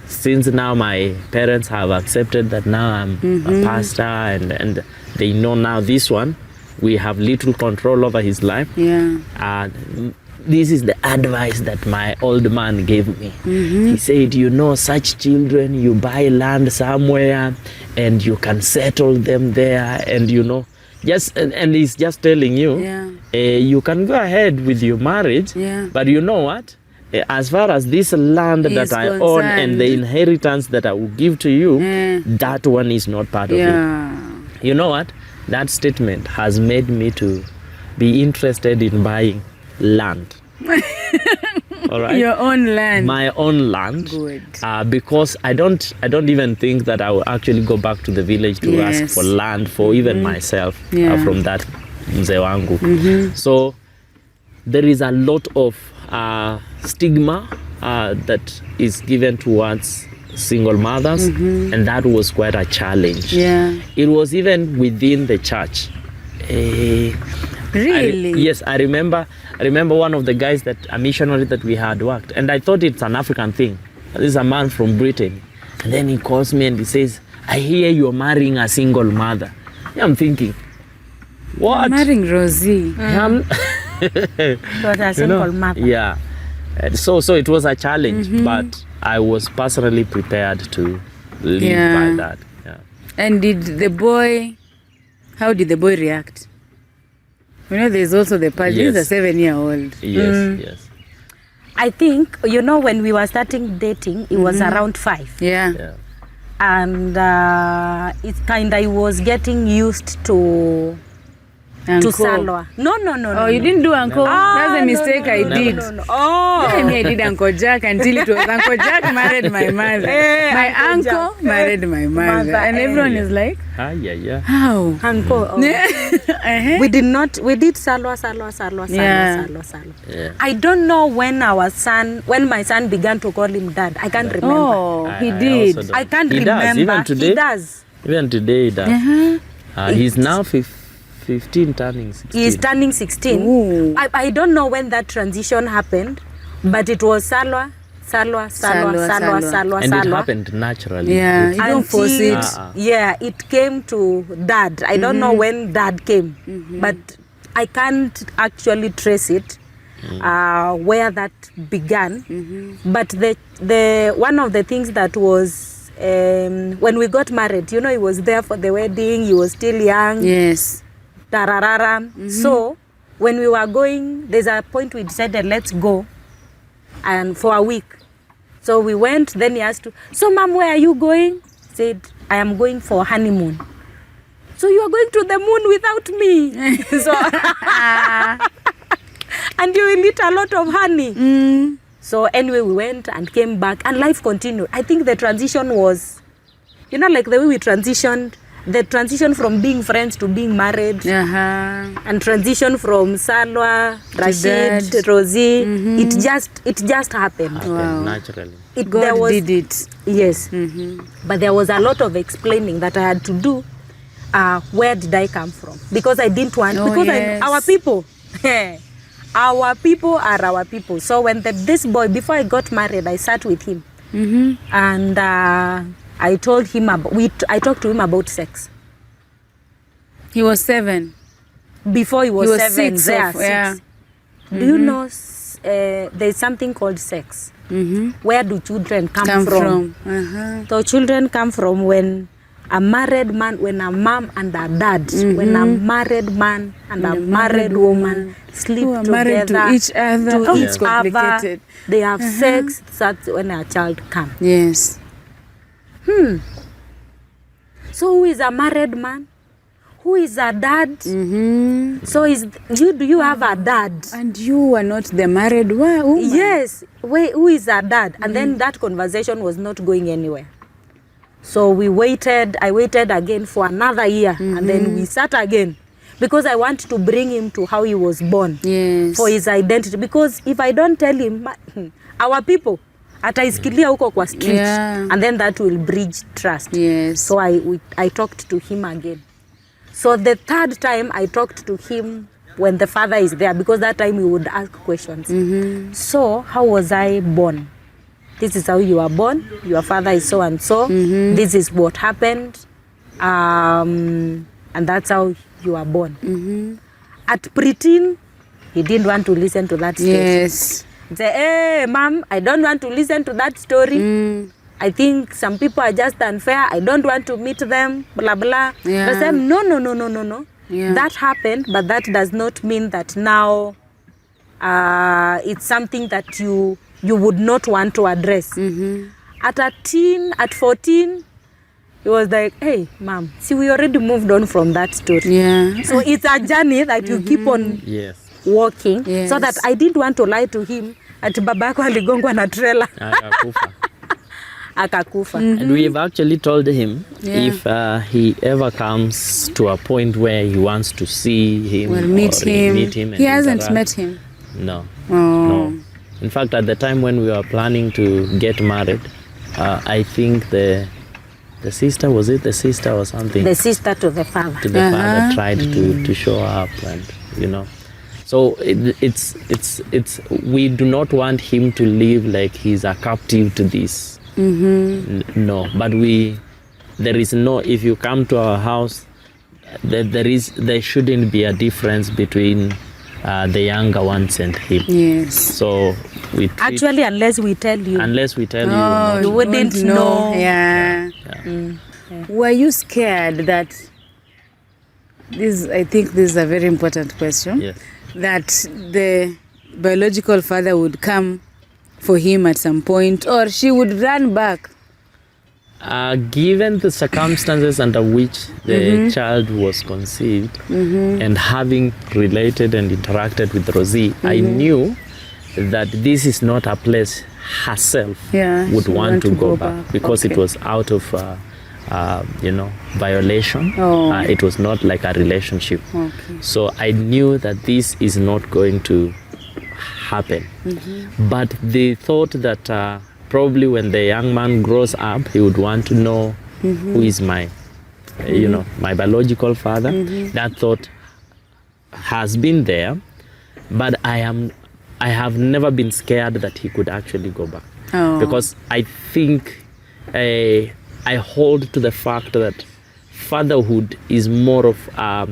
since now my parents have accepted that now I'm a pastor and they know now this one, we have little control over his life. Yeah. This is the advice that my old man gave me. He said, such children, you buy land somewhere and you can settle them there, and and he's just telling you, you can go ahead with your marriage, but you know what? As far as this land that I own and the inheritance that I will give to you, that one is not part of it. You know what? That statement has made me to be interested in buying land. All right. Your own land. My own land. Good. Because I don't even think that I will actually go back to the village to ask for land for even myself from that mzee wangu. So there is a lot of stigma that is given towards single mothers, and that was quite a challenge. It was even within the church. Really? Yes, I remember one of the guys, a missionary that we had worked, and I thought it's an African thing. This is a man from Britain, and then he calls me and he says, I hear you're marrying a single mother. I'm thinking, what? I'm marrying Rosie. But a single mother. Yeah. So it was a challenge, but I was personally prepared to live by that. Yeah. And how did the boy react? There's also the part, he's a 7-year-old. Yes. I think, when we were starting dating, it was around 5. Yeah. And he was getting used to Tsalwas. No. Oh, you didn't do Uncle? That's a mistake I did. No. Oh. I did Uncle Jack until it was Uncle Jack married my mother. My uncle married my mother. And everyone is like, how? Uncle. Oh. We did Tsalwas. Yeah. I don't know when my son began to call him dad. I can't remember. Oh, he did. I can't remember. Even today, he does. Even today he does. He's now 15 turning 16. He's turning 16. Ooh. I don't know when that transition happened, but it was Tsalwas. And it happened naturally. Yeah, you don't force it. Yeah, it came to dad. I don't know when dad came, but I can't actually trace it where that began. But the one of the things that was when we got married, he was there for the wedding. He was still young. Yes. Tararara. So when we were going, there's a point we decided, let's go, and for a week. So we went. Then he asked, so mom, where are you going? Said, I am going for honeymoon. So you are going to the moon without me? So and you will eat a lot of honey. So anyway, we went and came back, and life continued. I think the transition was, like the way we transitioned, the transition from being friends to being married, and transition from Salwa, Rashid, Rosie, it just happened. Wow. Naturally. God did it. Yes. But there was a lot of explaining that I had to do. Where did I come from? Because I didn't want, our people, our people are our people. So when this boy, before I got married, I sat with him, and I told him I talked to him about sex. He was 7. Before he was 7, 6. six. Do you know there's something called sex? Where do children come from? So children come from when a married man, when a mom and a dad, when a married man and a married woman sleep together, married to each other. It's complicated. They have sex. That's when a child comes. Yes. So who is a married man? Who is a dad? So do you have a dad? And you are not the married woman. Yes. Who is a dad? And then that conversation was not going anywhere. So I waited again for another year, and then we sat again, because I want to bring him to how he was born, for his identity. Because if I don't tell him, our people, ataisikilia huko kwa street, and then that will bridge trust. Yes. So I talked to him again. So the third time I talked to him when the father is there, because that time we would ask questions. So how was I born? This is how you are born. Your father is so and so. This is what happened, and that's how you are born. At preteen, he didn't want to listen to that story. Yes. He said, hey, mom, I don't want to listen to that story. I think some people are just unfair. I don't want to meet them, blah, blah. Yeah. I said, no. Yeah. That happened, but that does not mean that now it's something that you would not want to address. At 14, he was like, hey, mom, see, we already moved on from that story. Yeah. So it's a journey that you keep on walking. Yes. So that I didn't want to lie to him at babako aligongwa na trailer. Akakufa. And we've actually told him if he ever comes to a point where he wants to see him, we'll meet him. He hasn't met him. No. No. In fact, at the time when we were planning to get married, I think the sister, was it the sister or something? The sister to the father. To the father tried to show up, and So it's we do not want him to live like he's a captive to this. No, but there is no. If you come to our house, there shouldn't be a difference between the younger ones and him. Yes. So we actually, unless we tell you, you wouldn't know. Yeah. Were you scared that this? I think this is a very important question. Yes. That the biological father would come for him at some point, or she would run back? Given the circumstances under which the child was conceived, and having related and interacted with Rosie, I knew that this is not a place herself would want to go back, because it was out of violation. It was not like a relationship. So I knew that this is not going to happen. But they thought that probably when the young man grows up, he would want to know who is my my biological father. That thought has been there, but I have never been scared that he could actually go back, because I think I hold to the fact that fatherhood is more of a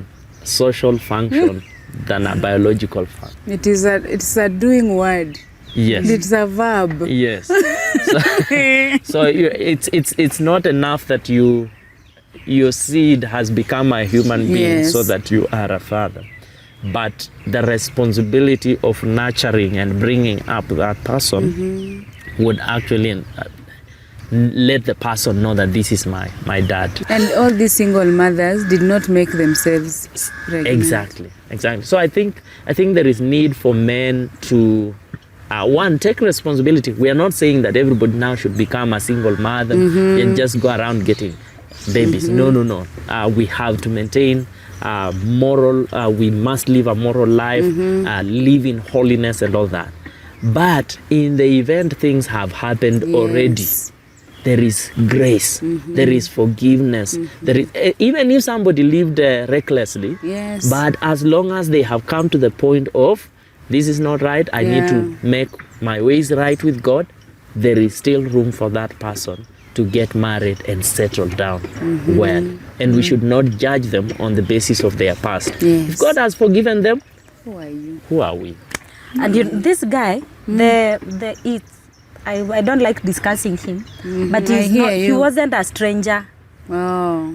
social function than a biological father. It's a doing word. Yes. It's a verb. Yes. So it's not enough that your seed has become a human being so that you are a father, but the responsibility of nurturing and bringing up that person would actually let the person know that this is my dad. And all these single mothers did not make themselves pregnant. Exactly. So I think there is need for men to one, take responsibility. We are not saying that everybody now should become a single mother and just go around getting babies. No. We have to maintain moral. We must live a moral life, live in holiness and all that. But in the event things have happened already, there is grace, there is forgiveness. There is, even if somebody lived recklessly, but as long as they have come to the point of, this is not right, I need to make my ways right with God, there is still room for that person to get married and settle down well. And we should not judge them on the basis of their past. If God has forgiven them, who are you? Who are we? And this guy, I don't like discussing him, but he wasn't a stranger.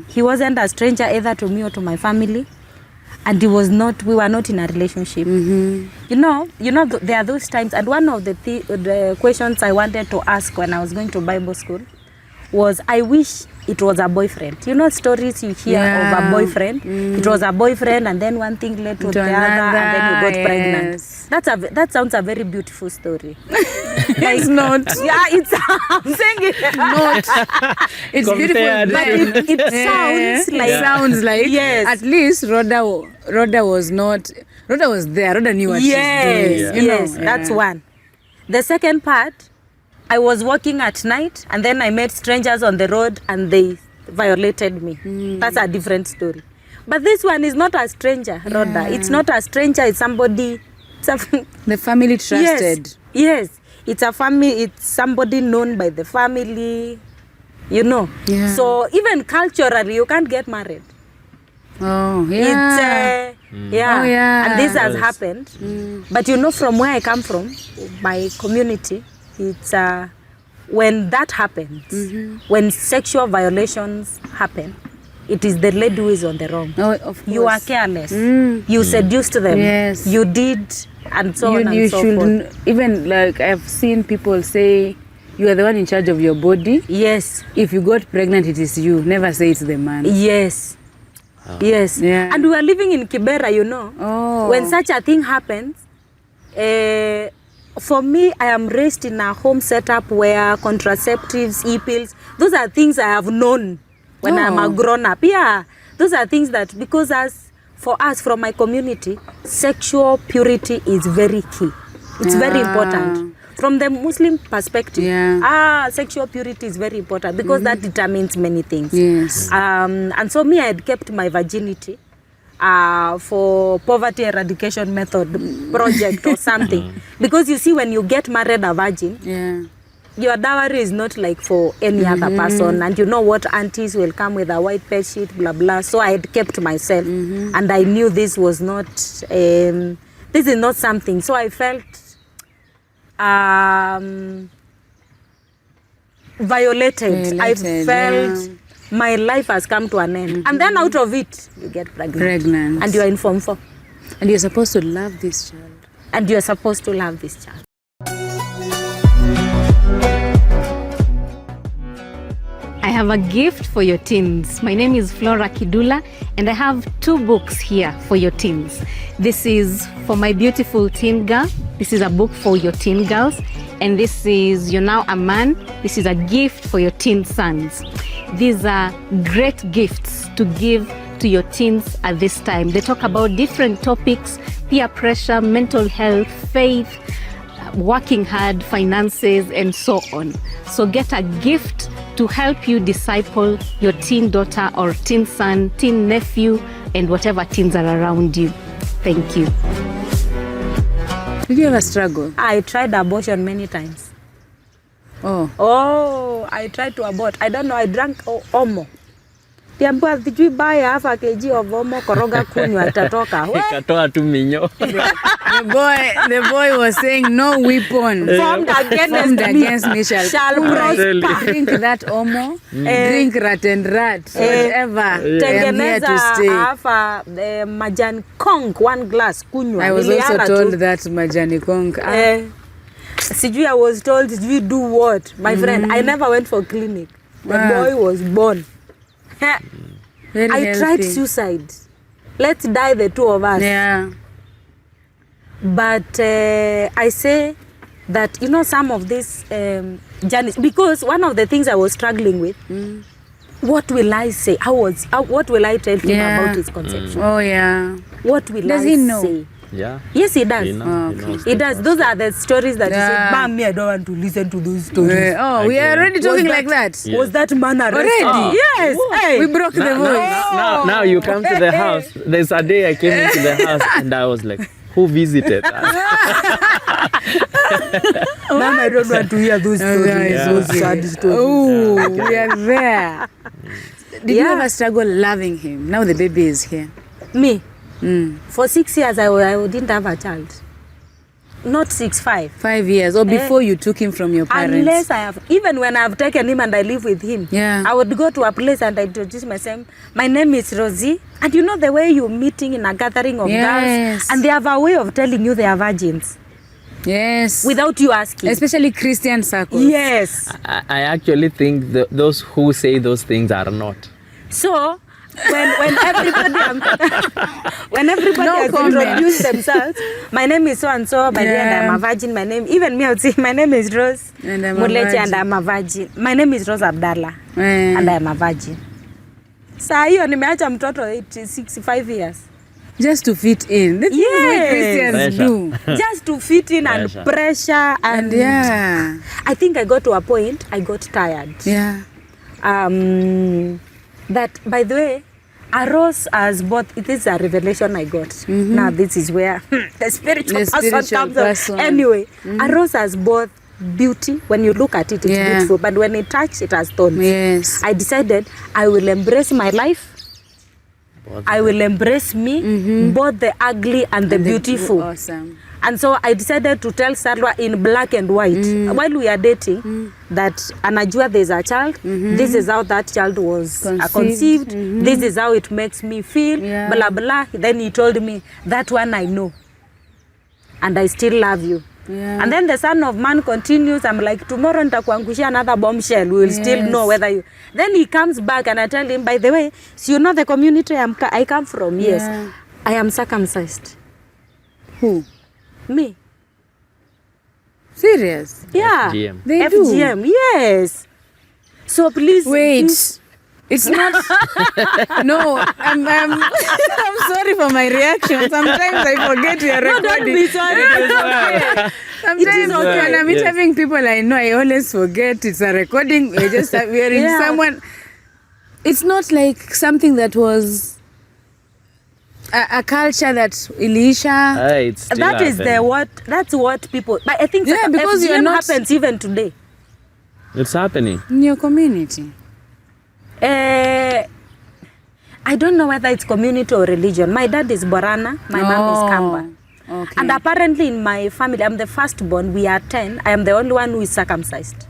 He wasn't a stranger either to me or to my family. And we were not in a relationship. You know, there are those times, and one of the questions I wanted to ask when I was going to Bible school was, I wish it was a boyfriend. You know, stories you hear of a boyfriend. It was a boyfriend, and then one thing led to the other, and then you got pregnant. That sounds a very beautiful story. It's not. Yeah, I'm saying it. Not. It's Compared. beautiful, But it sounds like. It sounds like. Yes. At least Rodah was not. Rodah was there. Rodah knew what she's doing. Yes, that's one. The second part, I was walking at night, and then I met strangers on the road, and they violated me. That's a different story. But this one is not a stranger, Rodah. It's not a stranger. It's somebody. The family trusted. Yes. It's a family. It's somebody known by the family. You know. Yeah. So even culturally, you can't get married. Oh, yeah. It's Oh, yeah. And this has happened. But you know, from where I come from, my community, it's when that happens, when sexual violations happen, it is the lady who is on the wrong. Oh, of course. You are careless. You seduced them. Yes. You did, and so on and so forth. Even like I've seen people say, you are the one in charge of your body. Yes. If you got pregnant, it is you. Never say it's the man. Yes. Yes. Yeah. And we are living in Kibera, you know. Oh. When such a thing happens, for me, I am raised in a home setup where contraceptives, e-pills, those are things I have known when I'm a grown-up. Yeah, those are things that, because for us, from my community, sexual purity is very key. It's very important. From the Muslim perspective, sexual purity is very important because that determines many things. Yes. And so me, I had kept my virginity for poverty eradication method project or something. Because you see, when you get married a virgin, your dowry is not like for any other person. And you know what, aunties will come with a white bed sheet, blah, blah. So I had kept myself. And I knew this was not, this is not something. So I felt violated. I felt my life has come to an end. And then out of it, you get pregnant. And you are in Form 4. And you're supposed to love this child. And you're supposed to love this child. I have a gift for your teens. My name is Rawder Kidula, and I have 2 books here for your teens. This is for my beautiful teen girl. This is a book for your teen girls. And this is You're Now a Man. This is a gift for your teen sons. These are great gifts to give to your teens at this time. They talk about different topics: peer pressure, mental health, faith, working hard, finances, and so on. So get a gift to help you disciple your teen daughter or teen son, teen nephew, and whatever teens are around you. Thank you. Did you ever struggle? I tried abortion many times. I tried to abort. I don't know, I drank Omo. Kiambiwa sijui buy half a kg of omo, koroga kunywa atatoka. Ikatoa tu minyo. The boy was saying, no weapon Formed against me shall prosper. Drink that omo, drink rat and rat, whatever. I am here Tengeneza to stay. half a majani conk, 1 glass kunywa. I was also Niliara told tu. that majani conk. Sijui I was told, sijui do what? My friend, I never went for clinic. The boy was born. Very I healthy. tried suicide. Let's die, the two of us. Yeah. But I say that, you know, some of these journeys, because one of the things I was struggling with, what will I say? What will I tell him about his conception? Oh, yeah. What will Does I he know? say? Yeah. Yes, he does. He knows He does. Those are the stories that he Yeah. said, Mom, me, I don't want to listen to those stories. Oh, we are already talking like that. Yeah. Was that man arrested? Already? Yes. Hey. We broke the voice. Now you come to the house. There's a day I came into the house and I was like, who visited us? Mom, I don't want to hear those stories. Yeah. Those sad stories. Oh, we are there. Did you Yeah. ever struggle loving him? Now the baby is here. Me, for 6 years, I didn't have a child. Not 6, 5. 5 years or before you took him from your parents. Unless I have, even when I've taken him and I live with him, Yeah. I would go to a place and I introduce myself. My name is Rosie. And you know the way you're meeting in a gathering of Yes. girls, and they have a way of telling you they are virgins Yes. without you asking. Especially Christian circles. Yes. I actually think those who say those things are not. So when everybody when everybody No has comment. introduced themselves, my name is so and so, by the way, and Yeah. I'm a virgin. My name, even me, I would say my name is Rose And I'm a Muleche, virgin. and I'm a virgin. My name is Rose Abdallah, Eh. and I'm a virgin. Saa hiyo nimeacha mtoto 65 years. Just to fit in. That's what Yes. Christians Pressure. do. Just to fit in and Pressure. pressure And yeah. I think I got to a point I got tired. Yeah. That, by the way, arose as both. It is a revelation I got. Now this is where the spiritual The person spiritual comes person. out. Anyway, arose as both beauty. When you look at it, it's Yeah. beautiful. But when it touched, it has thorns. Yes. I decided I will embrace my life. I will embrace me, both the ugly and the beautiful. Awesome. And so I decided to tell Salwa in black and white while we are dating that anajua there's a child, this is how that child was conceived, this is how it makes me feel, Yeah. blah blah. Then he told me, that one I know, and I still love you. Yeah. And then the Son of Man continues. I'm like, tomorrow nitakuangushia another bombshell. We will still Yes. know whether you. Then he comes back and I tell him, by the way, so you know the community I come from? Yes. Yeah. I am circumcised. Who? Me. Serious? Yeah. FGM. They do? FGM, yes. So please. Wait. It's not. No, I'm I'm sorry for my reaction. Sometimes I forget we are No, recording. don't be sorry. It is okay. Sometimes okay. when I'm Yes. interviewing people I know, I always forget it's a recording. We just we're in Yeah. someone. It's not like something that was a culture that Elisha. It's still That is the happening. what. That's what people. But I think Yeah, because you're FGM not- happens even today. It's happening. In your community. I don't know whether it's community or religion. My dad is Borana. My mom is Kamba. Okay. And apparently in my family, I'm the firstborn. We are 10. I am the only one who is circumcised.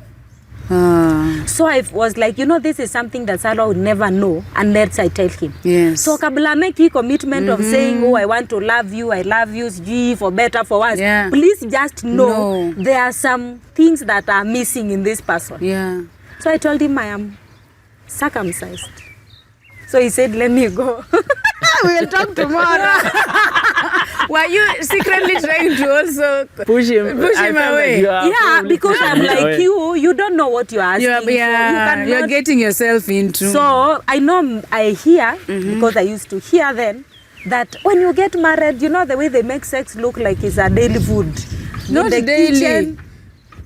So I was like, you know, this is something that Sarah would never know unless I tell him. Yes. So kabla make hii commitment of saying, oh, I want to love you, I love you, sijui, for better, for worse. Yeah. Please just know No. there are some things that are missing in this person. Yeah. So I told him I am circumcised. So he said, let me go. We'll talk tomorrow. Were you secretly trying to also Push him. Push him away. Yeah, because I'm like you don't know what you're asking for. You cannot. you're getting yourself into. So I know I hear, because I used to hear then, that when you get married, you know the way they make sex look like it's a daily food. Not In the daily. kitchen,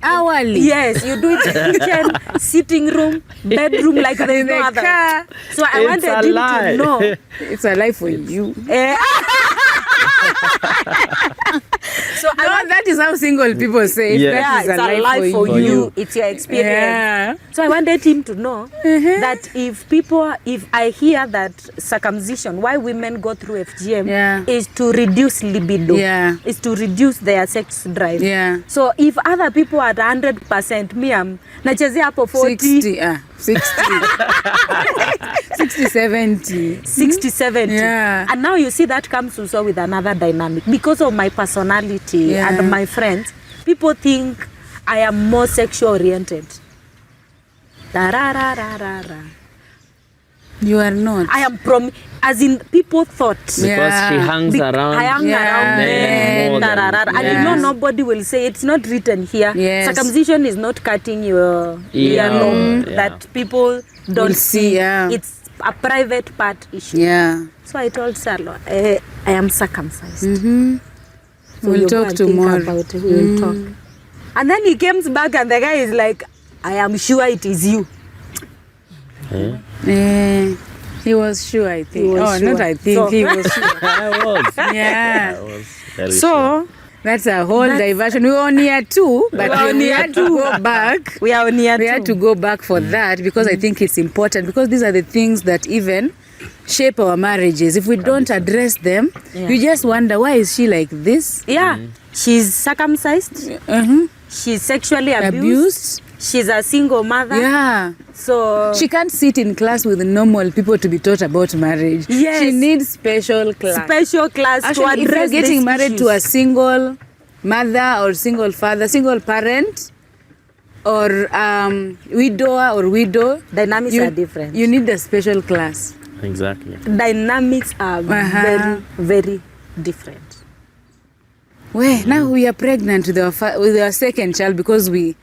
hourly. yes, you do it in the kitchen, sitting room, bedroom, like there's no The other. car. So I It's wanted a him lie. to know. It's a life for you. So I No, wanted that is how single people say it. Yeah. That is it's a life for For you. you. It's your experience. Yeah. So I wanted him to know that if I hear that circumcision, why women go through FGM Yeah. is to reduce libido, is to reduce their sex drive. Yeah. So if other people are 100%, me I'm nachezea hapo 40, 60, 70. 60, 70. Yeah. And now you see that comes also with another dynamic. Because of my personality and my friends, people think I am more sexual oriented. You are not. I am as in people thought. Because Yeah. she hangs around. I hang around men. more than- And you know nobody will say it's not written here. Yes. Circumcision is not cutting your Yeah. earlobe Yeah. that people don't Will see, yeah. It's a private part issue. Yeah. So I told Salo, I am circumcised. So We'll you go talk and think tomorrow. about it. We will talk. And then he comes back and the guy is like, I am sure it is you. He was sure, I think. He was not sure. I think. So- He was sure. I was. Yeah. I was very sure. So that's a whole diversion. We were on year 2, but we had to go back. We are on year We had to go back for that because I think it's important, because these are the things that even shape our marriages. If we don't address them, you just wonder, why is she like this? Yeah. She's circumcised. She's sexually abused. She's a single mother. Yeah. So She can't sit in class with normal people to be taught about marriage. Yes. She needs special class. special class Actually, to if you're address getting these married to a issues. single mother or single father, single parent, or widower or widow, Dynamics are different. You need a special class. Exactly. Dynamics are very, very different. Well, now we are pregnant with our second child because we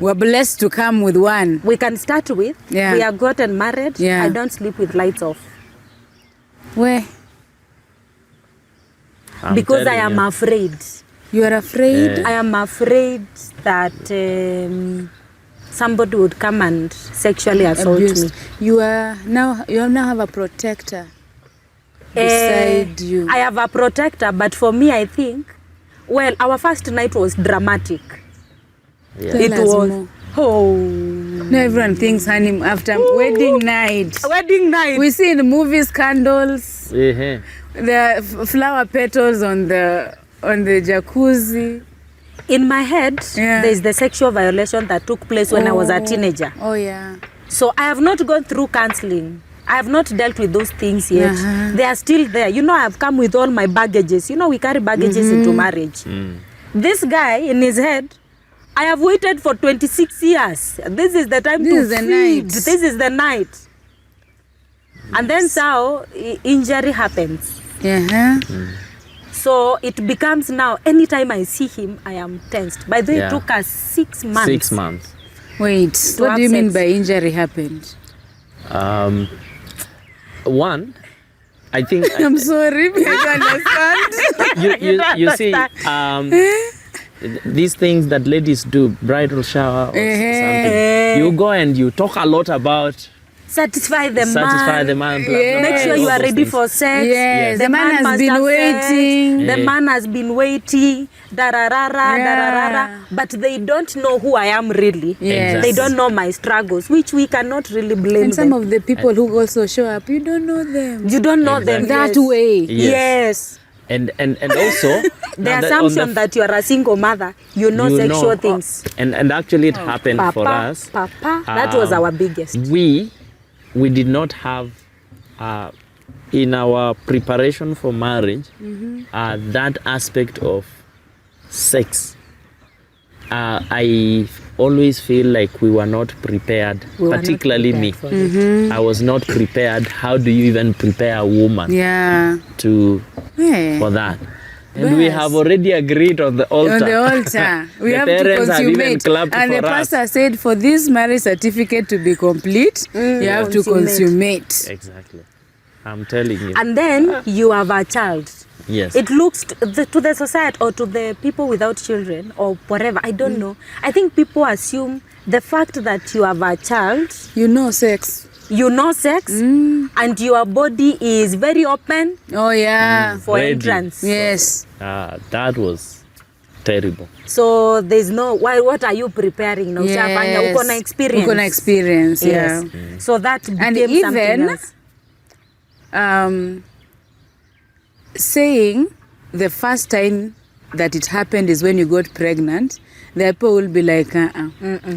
were blessed to come with one. We can start with, Yeah. we have gotten married. Yeah. I don't sleep with lights off Well, I'm because I telling am you. afraid. you are afraid. Yeah. I am afraid that somebody would come and sexually assault Abused. me. You now have a protector beside you. I have a protector, but for me, I think, well, our first night was dramatic. Yeah. Tell It us was. more. Oh. Now everyone thinks honey after wedding night. Wedding night. We see in the movies candles, Yeah. the flower petals on the jacuzzi. In my head, Yeah. there is the sexual violation that took place when I was a teenager. Oh yeah. So I have not gone through counseling. I have not dealt with those things yet. They are still there. You know, I have come with all my baggages. You know, we carry baggages into marriage. This guy, in his head, I have waited for 26 years. This is the time This to is the feed. night. This is the night. And then so injury happens. Yeah. So it becomes now, anytime I see him, I am tensed. By the way, Yeah. it took us 6 months. 6 months. Wait, what have do you mean sex. by injury happened? One, I think I'm sorry, but I don't understand. you see these things that ladies do, bridal shower or something. You go and you talk a lot about Satisfy the satisfy man. the man. Blah, blah, blah, Make sure all you are those ready things. for sex. Yes, the man has must been have sex. waiting. The Yeah. man has been waiting. Dararara, Yeah. dararara. But they don't know who I am really. Yes. They don't know my struggles, which we cannot really blame And some them. of the people who also show up, you don't know them. You don't know them Exactly. That way. Yes. And also The now that on assumption that you are a single mother, you know you sexual know, things. and actually it happened for us. Papa, that was our biggest. We did not have in our preparation for marriage that aspect of sex. I always feel like we were not prepared, We were not particularly prepared me. for it. I was not prepared. How do you even prepare a woman Yeah. for that? And we Yes. have already agreed on the altar. On the altar. We The have to parents have even consummate. clapped And the for us. pastor said, for this marriage certificate to be complete, you have to consummate. Exactly. I'm telling you. And then you have a child. Yes. It looks to the society or to the people without children or whatever. I don't know. I think people assume the fact that you have a child, You know sex. you know sex, and your body is very open Oh yeah. for Ready. entrance. Yes. That was terrible. So there's no, what are you preparing? No, Yes. uko na experience. Uko na experience, Yes. yeah. So that became And something even else. Saying the first time that it happened is when you got pregnant, the people will be like,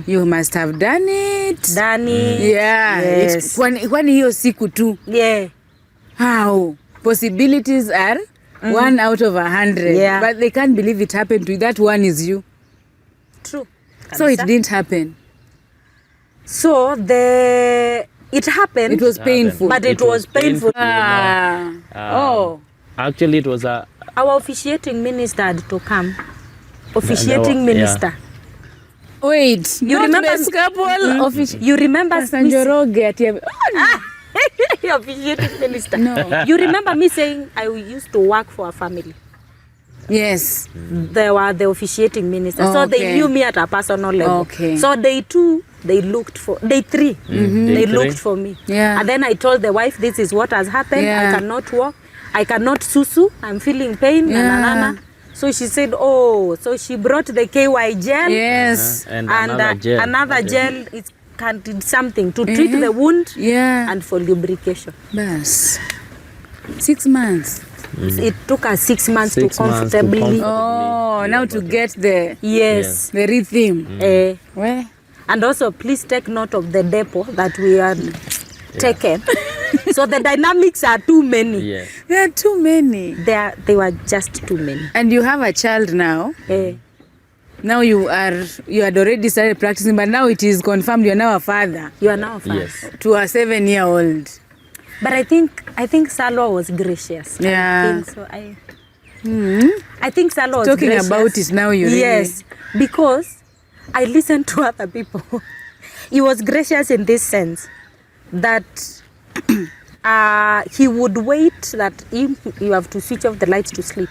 you must have done it. Dani. Yeah. Yes. Kwani hiyo siku tu. Yeah. How? Possibilities are 1 out of 100. Yeah. But they can't believe it happened to you. That one is you. True. So it Kabisa. didn't happen. So it happened. It was painful. But it was painful. Oh. Actually, it was a Our officiating minister had to come. Officiating yeah. minister. Wait. You not remember best couple of You remember Pastor Njoroge at your- officiating minister. No. You remember me saying I used to work for a family. Yes. They were the officiating minister. So they Okay. knew me at a personal level. Okay. So day 2, they looked for, day 3, Day they 3. looked for me. Yeah. And then I told the wife, this is what has happened. Yeah. I cannot walk. I cannot susu. I'm feeling pain. Yeah. So she said, oh, so she brought the KY gel. Yes. and And another gel. another gel is did something to treat the wound Yeah. and for lubrication. Bas. 6 months. It took us 6 months 6 to months to comfortably. Oh, now to get the Yes. rhythm. Where? And also, please take note of the depot that we are taken. So the dynamics are too many. Yes. There are too many. They were just too many. And you have a child now. Now you had already started practicing, but now it is confirmed you are now a father You are now fine. Yes. to a 7-year-old. But I think Tsalwas was gracious. Yeah. I think so. I think Tsalwas was Talking gracious. about it now, you Yes, because I listened to other people. He was gracious in this sense that he would wait that you have to switch off the lights to sleep.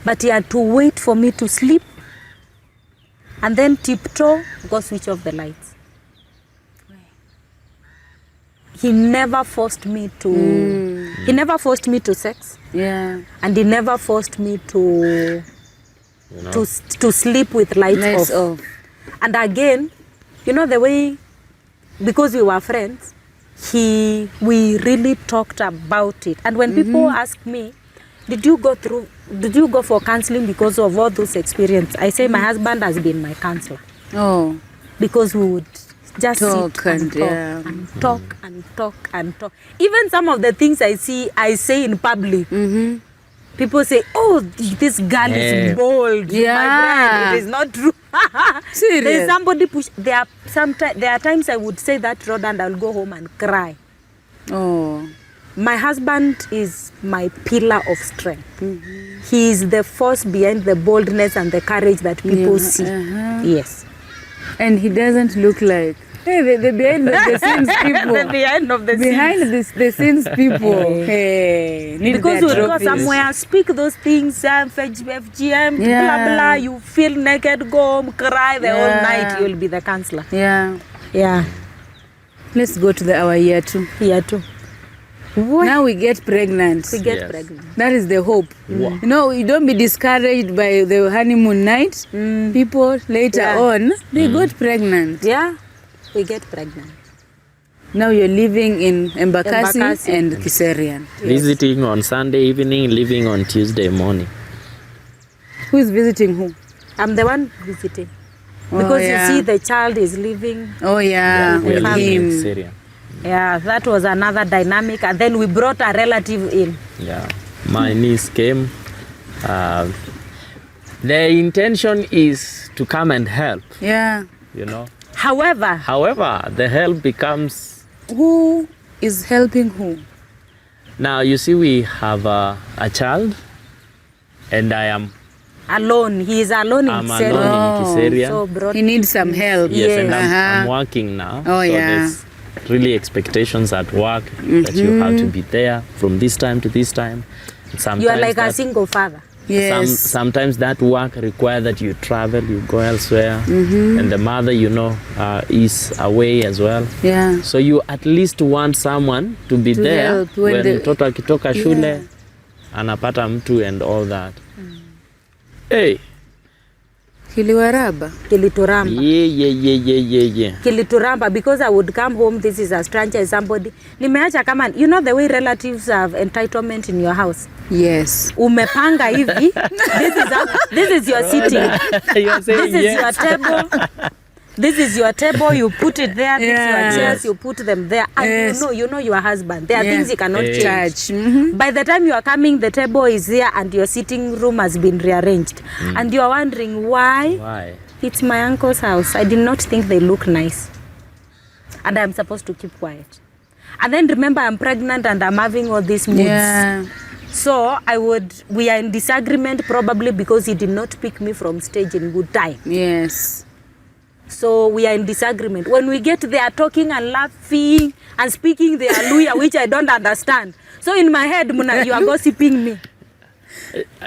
But he had to wait for me to sleep and then tiptoe go switch off the lights. He never forced me to he never forced me to sex, Yeah. and he never forced me to You know? to sleep with lights Lights off. off. And again, you know, the way, because we were friends, we really talked about it. And when people ask me, did you go for counseling because of all those experiences? I say my husband has been my counselor, Oh. because we would just Talk sit and and, talk yeah. and talk and talk and talk. Even some of the things I say in public, people say, oh, this girl is bold. Yeah. My friend, it is not true. Serious? There's somebody push. There are times I would say that road and I'll go home and cry. Oh. My husband is my pillar of strength. He is the force behind the boldness and the courage that people see. Yes. And he doesn't look like, hey, the behind the scenes people. The behind of the Behind scenes. the scenes people. Hey, need Because their you go trophies. somewhere, speak those things, FGM, Yeah. blah, blah, you feel naked, go home, cry the whole night, you'll be the counselor. Yeah. Yeah, Let's go to our year 2. here too. Now we get pregnant. We get Yes. pregnant. That is the hope. You know, you don't be discouraged by the honeymoon night. People later Yeah. on, they got pregnant. Yeah, we get pregnant. Now you're living in Embakasi Embakasi. and Kiserian. Visiting on Sunday evening, leaving on Tuesday morning. Who is visiting who? I'm the one visiting. Oh, Because yeah. you see, the child is living. Oh yeah, We are with living in him. Syria. Yeah, that was another dynamic. And then we brought a relative in. Yeah, my niece came. The intention is to come and help, Yeah. you know. However, However, the help becomes, Who is helping who? now you see we have a child and I am alone. He is alone in I'm Kiserian. alone in Kiseria. So brought He needs some help. Yes, and Uh-huh. I'm working now. Oh, so yeah. there's really expectations at work that you have to be there from this time to this time. Sometimes You are like a that- single father. Yes. sometimes that work requires that you travel, you go elsewhere, and the mother, you know, is away as well. Yeah. So you at least want someone to be To there help when when the- mtoto akitoka shule anapata mtu and all that. Hey, Kiliwaraba. Kilituramba. Yeah. Kilituramba, because I would come home, this is a stranger, somebody. Nimeacha kama, you know the way relatives have entitlement in your house. Yes. Umepanga hivi. This is your sitting. You're saying This is your table. This is your table, you put it there. This is your chairs, Yes. you put them there. And you know your husband. There are things you cannot change. By the time you are coming, the table is here and your sitting room has been rearranged. And you are wondering why? Why? It's my uncle's house. I did not think they look nice. And I'm supposed to keep quiet. And then remember, I'm pregnant and I'm having all these moods. Yeah. So we are in disagreement probably because he did not pick me from stage in good time. Yes. So we are in disagreement. When we get there talking and laughing and speaking the Aluya, which I don't understand. So in my head, Muna, you are gossiping me.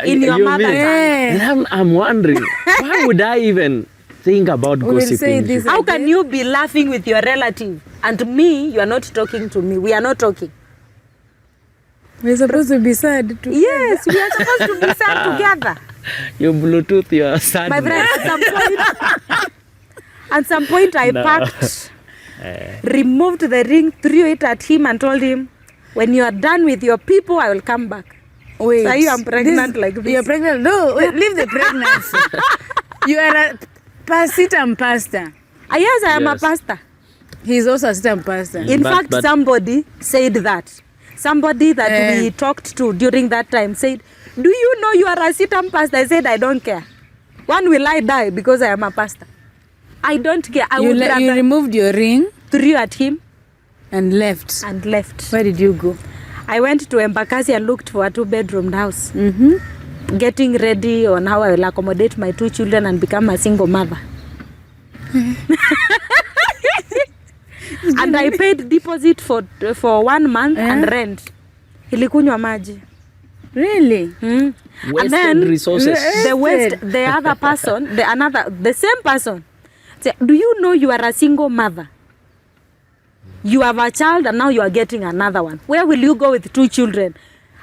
In your mother's mean- tongue. I'm wondering, why would I even think about will say gossiping? this. How can you be laughing with your relative and me, you are not talking to me? We are not talking. We're supposed to be sad too. Yes, we are supposed to be sad together. You Bluetooth your sadness. My friend, at some point I packed, removed the ring, threw it at him and told him, when you are done with your people, I will come back. Wait. So you are pregnant like this. You're pregnant? No, wait, leave the pregnancy. You are a Pasitam pastor. Yes, I am a Yes. pastor. He's also a Sitam pastor. In But- fact, but- somebody said that. Somebody that we talked to during that time said, do you know you are a Sitam pastor? I said, I don't care. When will I die because I am a pastor? I don't care. I You, would you rather removed your ring threw at him and left. and left. Where did you go? I went to Embakasi and looked for a 2-bedroom house. Getting ready on how I will accommodate my 2 children and become a single mother. And I paid deposit for 1 month and rent. Ilikunywa maji. Really? And Wasted then resources. the other person, the same person, say, do you know you are a single mother? You have a child and now you are getting another one. Where will you go with 2 children?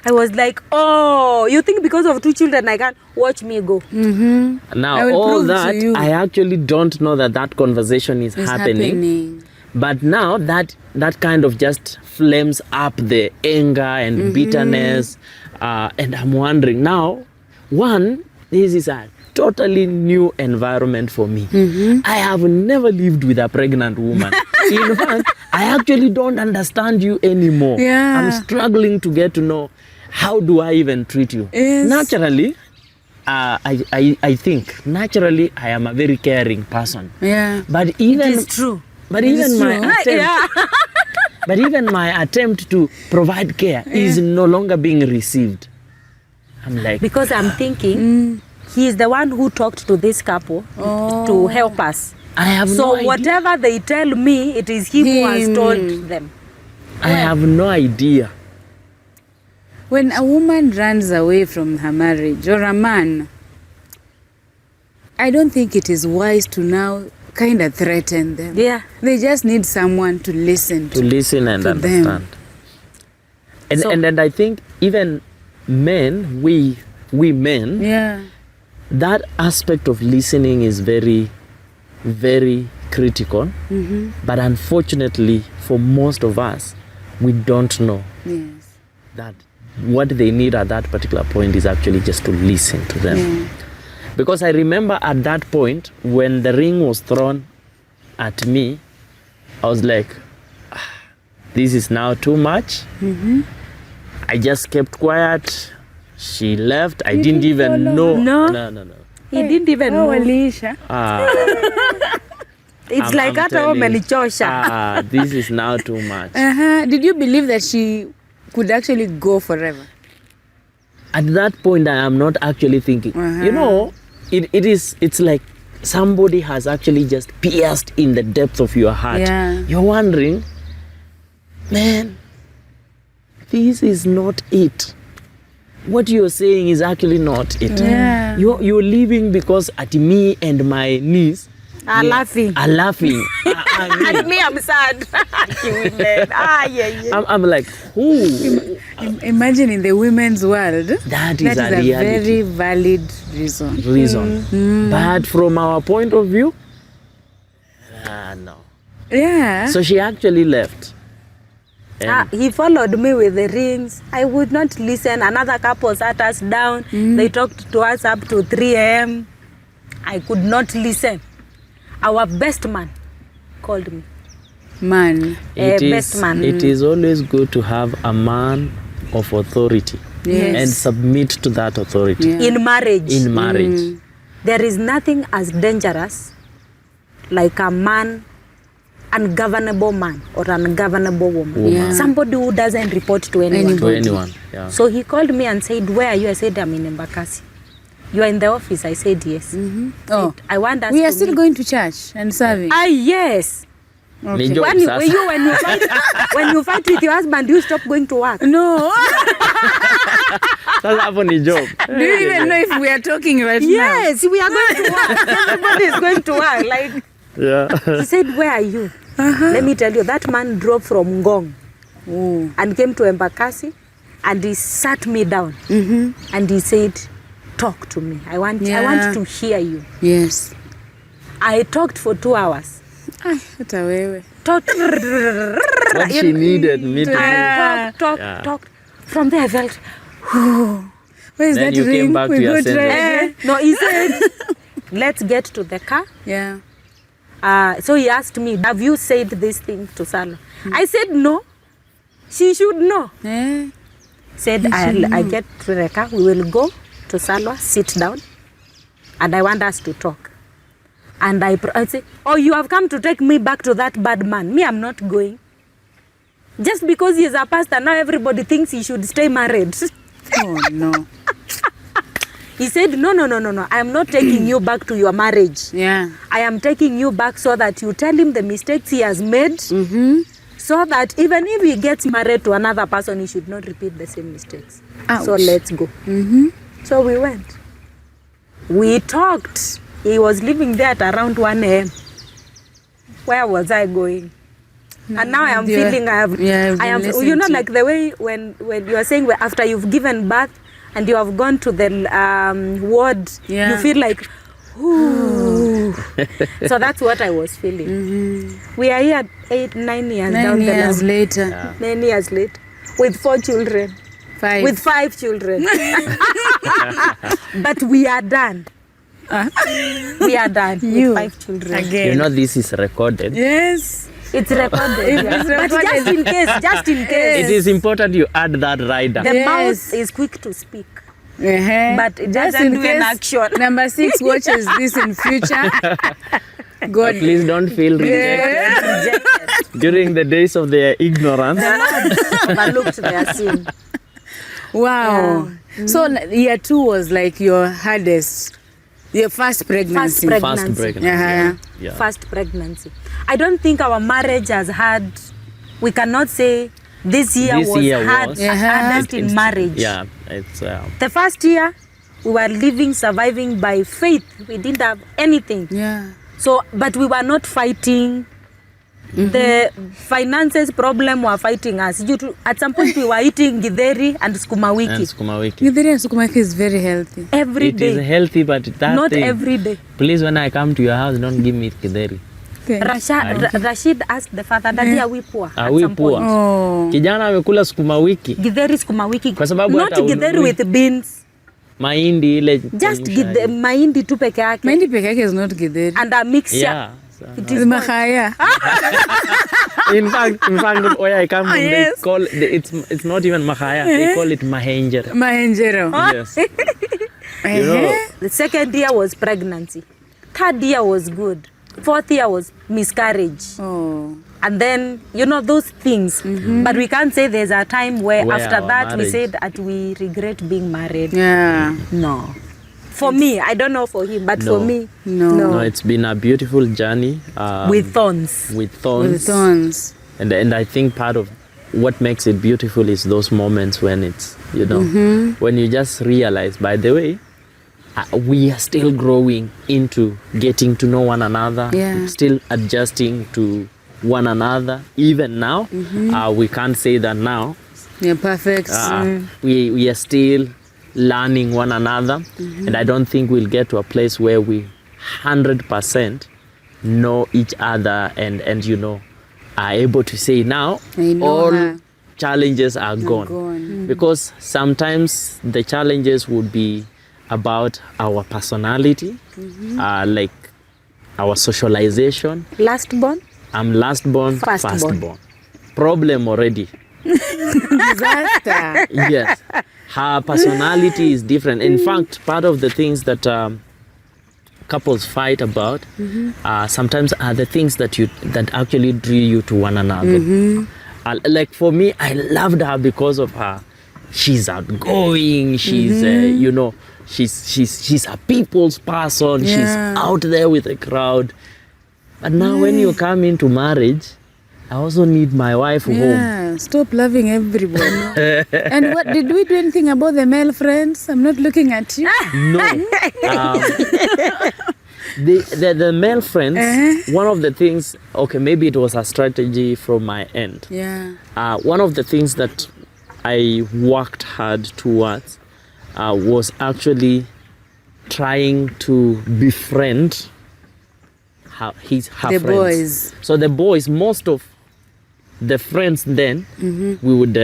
I was like, oh, you think because of 2 children I can't watch me go? I Now, will all prove to that, you. I actually don't know that conversation is It's happening. But now that kind of just flames up the anger and bitterness. And I'm wondering now, one, this is a totally new environment for me. I have never lived with a pregnant woman. In fact, I actually don't understand you anymore. Yeah. I'm struggling to get to know how do I even treat you. Yes. Naturally, I think naturally I am a very caring person. Yeah. But even It is true. But It even is my true. attempt, but even my attempt to provide care is no longer being received. I'm like, Because I'm thinking he is the one who talked to this couple to help us. I have So no idea. whatever they tell me, it is him who has Him. told them. I have no idea. When a woman runs away from her marriage or a man, I don't think it is wise to now kind of threaten them. Yeah. They just need someone to listen To listen and to them. understand. And, So- and I think even men, we men, Yeah. that aspect of listening is very, very critical. But unfortunately, for most of us, we don't know Yes. that what they need at that particular point is actually just to listen to them. Yeah. Because I remember at that point when the ring was thrown at me, I was like, this is now too much. I just kept quiet. She left. I didn't even know. No. No. He didn't even Oh, know. Alicia. It's like I'm hata telling- umenichosha. this is now too much. Did you believe that she could actually go forever? At that point, I am not actually thinking. You know, it's like somebody has actually just pierced in the depth of your heart. Yeah. You're wondering, man, this is not it. What you're saying is actually not it. Yeah. You're leaving because at me and my niece are laughing. Are laughing. I mean, And me, I'm sad. I'm like, who? Imagine in the women's world, That is a a reality. very valid reason. But from our point of view, no. Yeah. So she actually left. And He followed me with the rings. I would not listen. Another couple sat us down. They talked to us up to 3 a.m. I could not listen. Our best man called me. Man. Best man. it is always good to have a man of authority Yes. and submit to that authority Yeah. In marriage, in marriage. there is nothing as dangerous like a man, ungovernable man or ungovernable woman. Yeah. Somebody who doesn't report to anyone. To anyone. Yeah. So he called me and said, "Where are you?" I said, "I'm in Embakasi." "You are in the office?" I said, "Yes." Oh, I want us we are to still meet. going to church and serving. Yes. Okay. Ninjo When you, sasa. when you fight with your husband, you stop going to work. No. Sasa hapo ni job. Do you even know if we are talking right now? Yes, we are going to work. Everybody is going to work. Like Yeah. he said, "Where are you?" Let me tell you, that man drove from Ngong Oh. and came to Embakasi, and he sat me down and he said, "Talk to me. I want Yeah. to hear you." Yes. I talked for 2 hours. Ay, hata wewe. Talked. What she needed me to do. Talked. From there I felt, Where is Then that you came ring? back We to your got senses. ready. no, he said, "Let's get to the car." Yeah. So he asked me, "Have you said this thing to Salo?" I said, "No. She should know." Eh? Said, I get to the car, we will go to Tsalwas, sit down, and I want us to talk. And I say, "Oh, you have come to take me back to that bad man." Me, I'm not going. Just because he is a pastor, now everybody thinks he should stay married. Oh no. He said, no, I am not taking you back to your marriage. Yeah. I am taking you back so that you tell him the mistakes he has made, so that even if he gets married to another person, he should not repeat the same mistakes. Ouch. So let's go. So we went. We talked. He was living there at around 1 a.m. Where was I going? And now I am Yeah. feeling I have, Yeah, I've I been have, listening you know, to like the way when you are saying after you've given birth and you have gone to the ward, Yeah. you feel like, ooh. So that's what I was feeling. We are here 9 years 9 down years the line. later. 9 years later, with 4 children, 5. with 5 children. But we are done. We are done You with 5 children. again. You know this is recorded. Yes. It's recorded. It's But recorded. just in case. It is important you add that rider. The Yes. mouth is quick to speak. Uh-huh. But it just doesn't in do an case action. number 6 watches this in future. God. Please don't feel rejected during the days of their ignorance. Overlooked their sin. Wow. So year 2 was like your hardest, your first pregnancy. First Fast pregnancy. break. Yeah. Yeah. First pregnancy. I don't think our marriage has had, we cannot say this year This was year hard, was. hardest in marriage. Yeah, it's The first year, we were living, surviving by faith. We didn't have anything. Yeah. So, but we were not fighting. The finances problem were fighting us. At some point, we were eating githeri and sukuma and wiki sukuma wiki. Githeri and sukuma wiki is very healthy. every It is day. healthy, but that Not thing, every day. please, when I come to your house, don't give me kidheri. Okay. Rashid asked the father, "Daddy, are we poor?" Are at we some poor? point. Oh. Kijana amekula sukuma wiki, Githeri sukuma wiki. Kwa sababu Not hata githeri ununui. with beans. mahindi ile. Just chemsha. mahindi tu peke yake. Mahindi peke yake is not githeri. And a mixture. Yeah. It It's is mahaya. In fact, where I come from, Yes. they call it's not even mahaya. They call it mahenjera. Mahenjero. Yes. You know, The second year was pregnancy. Third year was good. Fourth year was miscarriage. Oh. And then, you know, those things. But we can't say there's a time where Where after our that we marriage- said that we regret being married. Yeah. No. For me, I don't know for him, but No. for me, No. no, it's been a beautiful journey. with thorns. with thorns. With thorns. And I think part of what makes it beautiful is those moments when it's, you know, when you just realize, by the way, we are still growing into getting to know one another, still adjusting to one another. Even now, we can't say that now. Yeah, perfect. We are still learning one another, and I don't think we'll get to a place where we 100% know each other and you know, are able to say now all challenges are gone. Because sometimes the challenges would be about our personality, like our socialization. Last born? I'm last born, first born. Problem already. Disaster. Yes. Her personality is different. In fact, part of the things that couples fight about sometimes are the things that actually drew you to one another. Like for me, I loved her because of her. She's outgoing. She's you know, she's a people's person. She's out there with the crowd. But now when you come into marriage, I also need my wife home. Stop loving everyone. And what did we do anything about the male friends? I'm not looking at you. No. The male friends, one of the things, okay, maybe it was a strategy from my end. One of the things that I worked hard towards was actually trying to befriend her friends. Boys. So the boys, most of the friends then, we would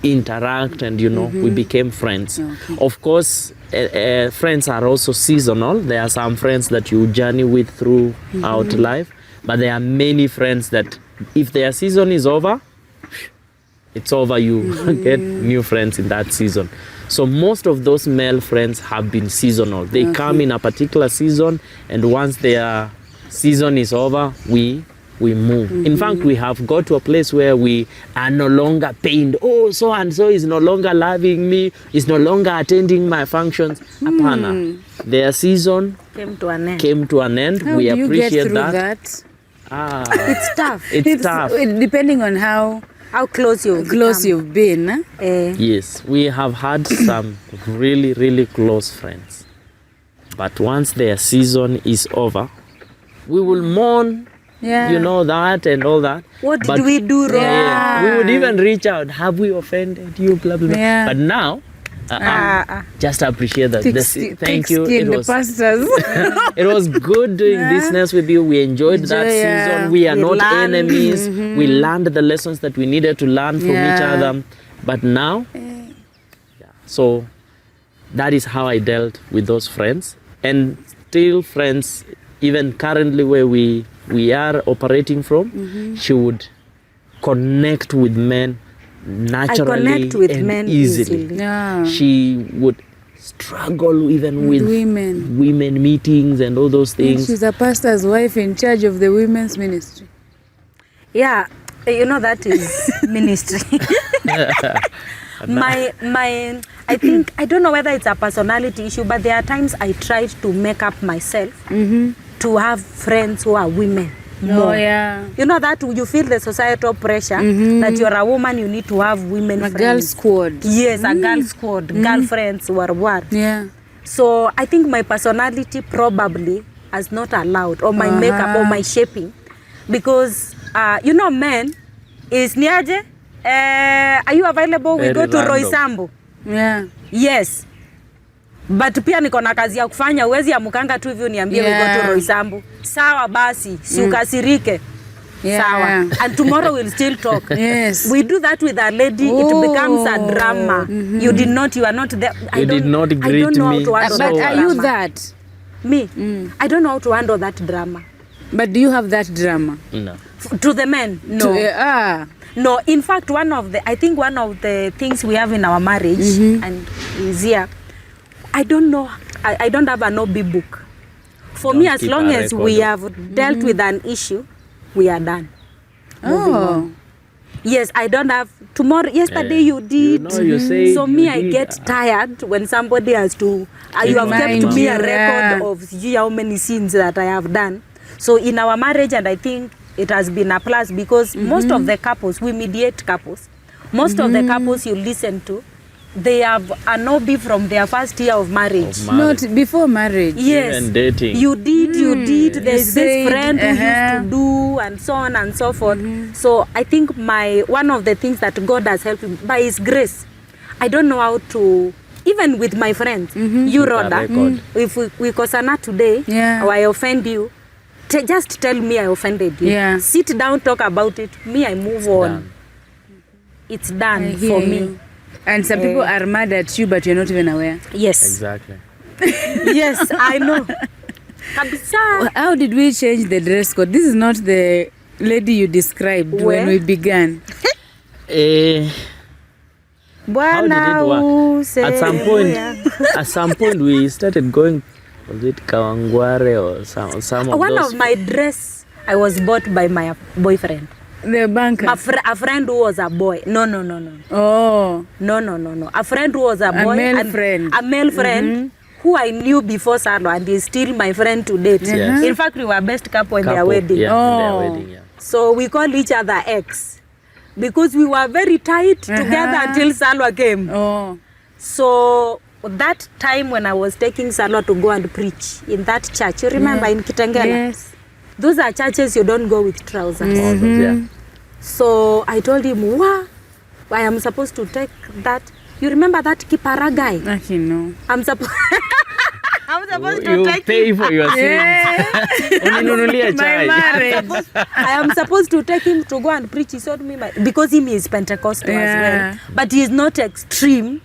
interact and, you know, we became friends. Of course, friends are also seasonal. There are some friends that you journey with throughout life, but there are many friends that if their season is over, it's over. You get new friends in that season. So most of those male friends have been seasonal. They come in a particular season, and once their season is over, we move. In fact, we have got to a place where we are no longer pained. Oh, so and so is no longer loving me, is no longer attending my functions. Apana. Their season came to an end. How we do you appreciate get through that. It's tough. It's tough. Depending on how close you've been. Huh? Yes, we have had some really, really close friends. But once their season is over, we will mourn, you know, that and all that. What did we do wrong? We would even reach out. Have we offended you? Blah, blah, blah. But now, just appreciate that. Thank you. It was, the pastors. It was good doing business with you. We enjoyed that season. We are not enemies. We learned the lessons that we needed to learn from each other. But now, so that is how I dealt with those friends. And still friends, even currently where we are operating from, she would connect with men naturally and easily. She would struggle even with women meetings and all those things. She's a pastor's wife in charge of the women's ministry. Yeah, you know, that is ministry. I think, I don't know whether it's a personality issue, but there are times I tried to make up myself to have friends who are women. Oh, yeah. You know that you feel the societal pressure that you're a woman, you need to have women friends. A girl squad. Yes, a girl squad, girlfriends or what. Yeah. So I think my personality probably has not allowed, or my makeup or my shaping, because you know, men is niaje. Are you available? We go to Roysambu. Yeah. Yes. But pia niko na kazi ya kufanya, uwezi amukanga tu hivyo niambie we go to Roysambu. Sawa basi, si ukasirike. Sawa. And tomorrow we'll still talk. Yes. We do that with a lady, it becomes a drama. You are not there. You did not greet me. I don't know how to handle But that are you drama. that? Me? I don't know how to handle that drama. But do you have that drama? No. To the men? No. No, in fact, I think one of the things we have in our marriage and is here, I don't know, I don't have an OB book. For me, as long as we have dealt with an issue, we are done. Moving on. Yes, I don't have, yesterday you did. You said so me, I get tired when somebody has to, you have kept me a record of how many sins that I have done. So in our marriage, and I think it has been a plus, because most of the couples, we mediate couples. Most of the couples you listen to, they have an hobby from their first year of marriage. Not before marriage. Yes. Even dating. You did. There's You this said, friend who used to do, and so on and so forth. So I think one of the things that God has helped me by His grace, I don't know how to, even with my friends, you Rodah, if we kosana today, or I offend you, just tell me I offended you. Yeah. Sit down, talk about it. Me, I move on. Done. It's done I for hear me. you. And some people are mad at you, but you're not even aware. Yes. Exactly. Yes, I know. Kabisa. How did we change the dress code? This is not the lady you described when we began. How did it work? At some point we started going, was it Kawangware or some of One those? of my dress I was bought by my boyfriend. The banker. A friend who was a boy. No. Oh. No. A friend who was a boy. A male friend. Who I knew before Salwa, and is still my friend to date. Yes. In fact, we were best couple in their wedding. Yeah, in their wedding, yeah. So we call each other ex. Because we were very tight together until Salwa came. Oh. So that time when I was taking Salwa to go and preach in that church, you remember in Kitengela? Yes. Those are churches you don't go with trousers. Yeah. So I told him, wow, I am supposed to take that. You remember that Kipara guy? Actually, no. I'm supposed to You take pay him. for your sins. Uninunulia chai. I am supposed to take him to go and preach. He told me because he is Pentecostal as well, but he is not extreme.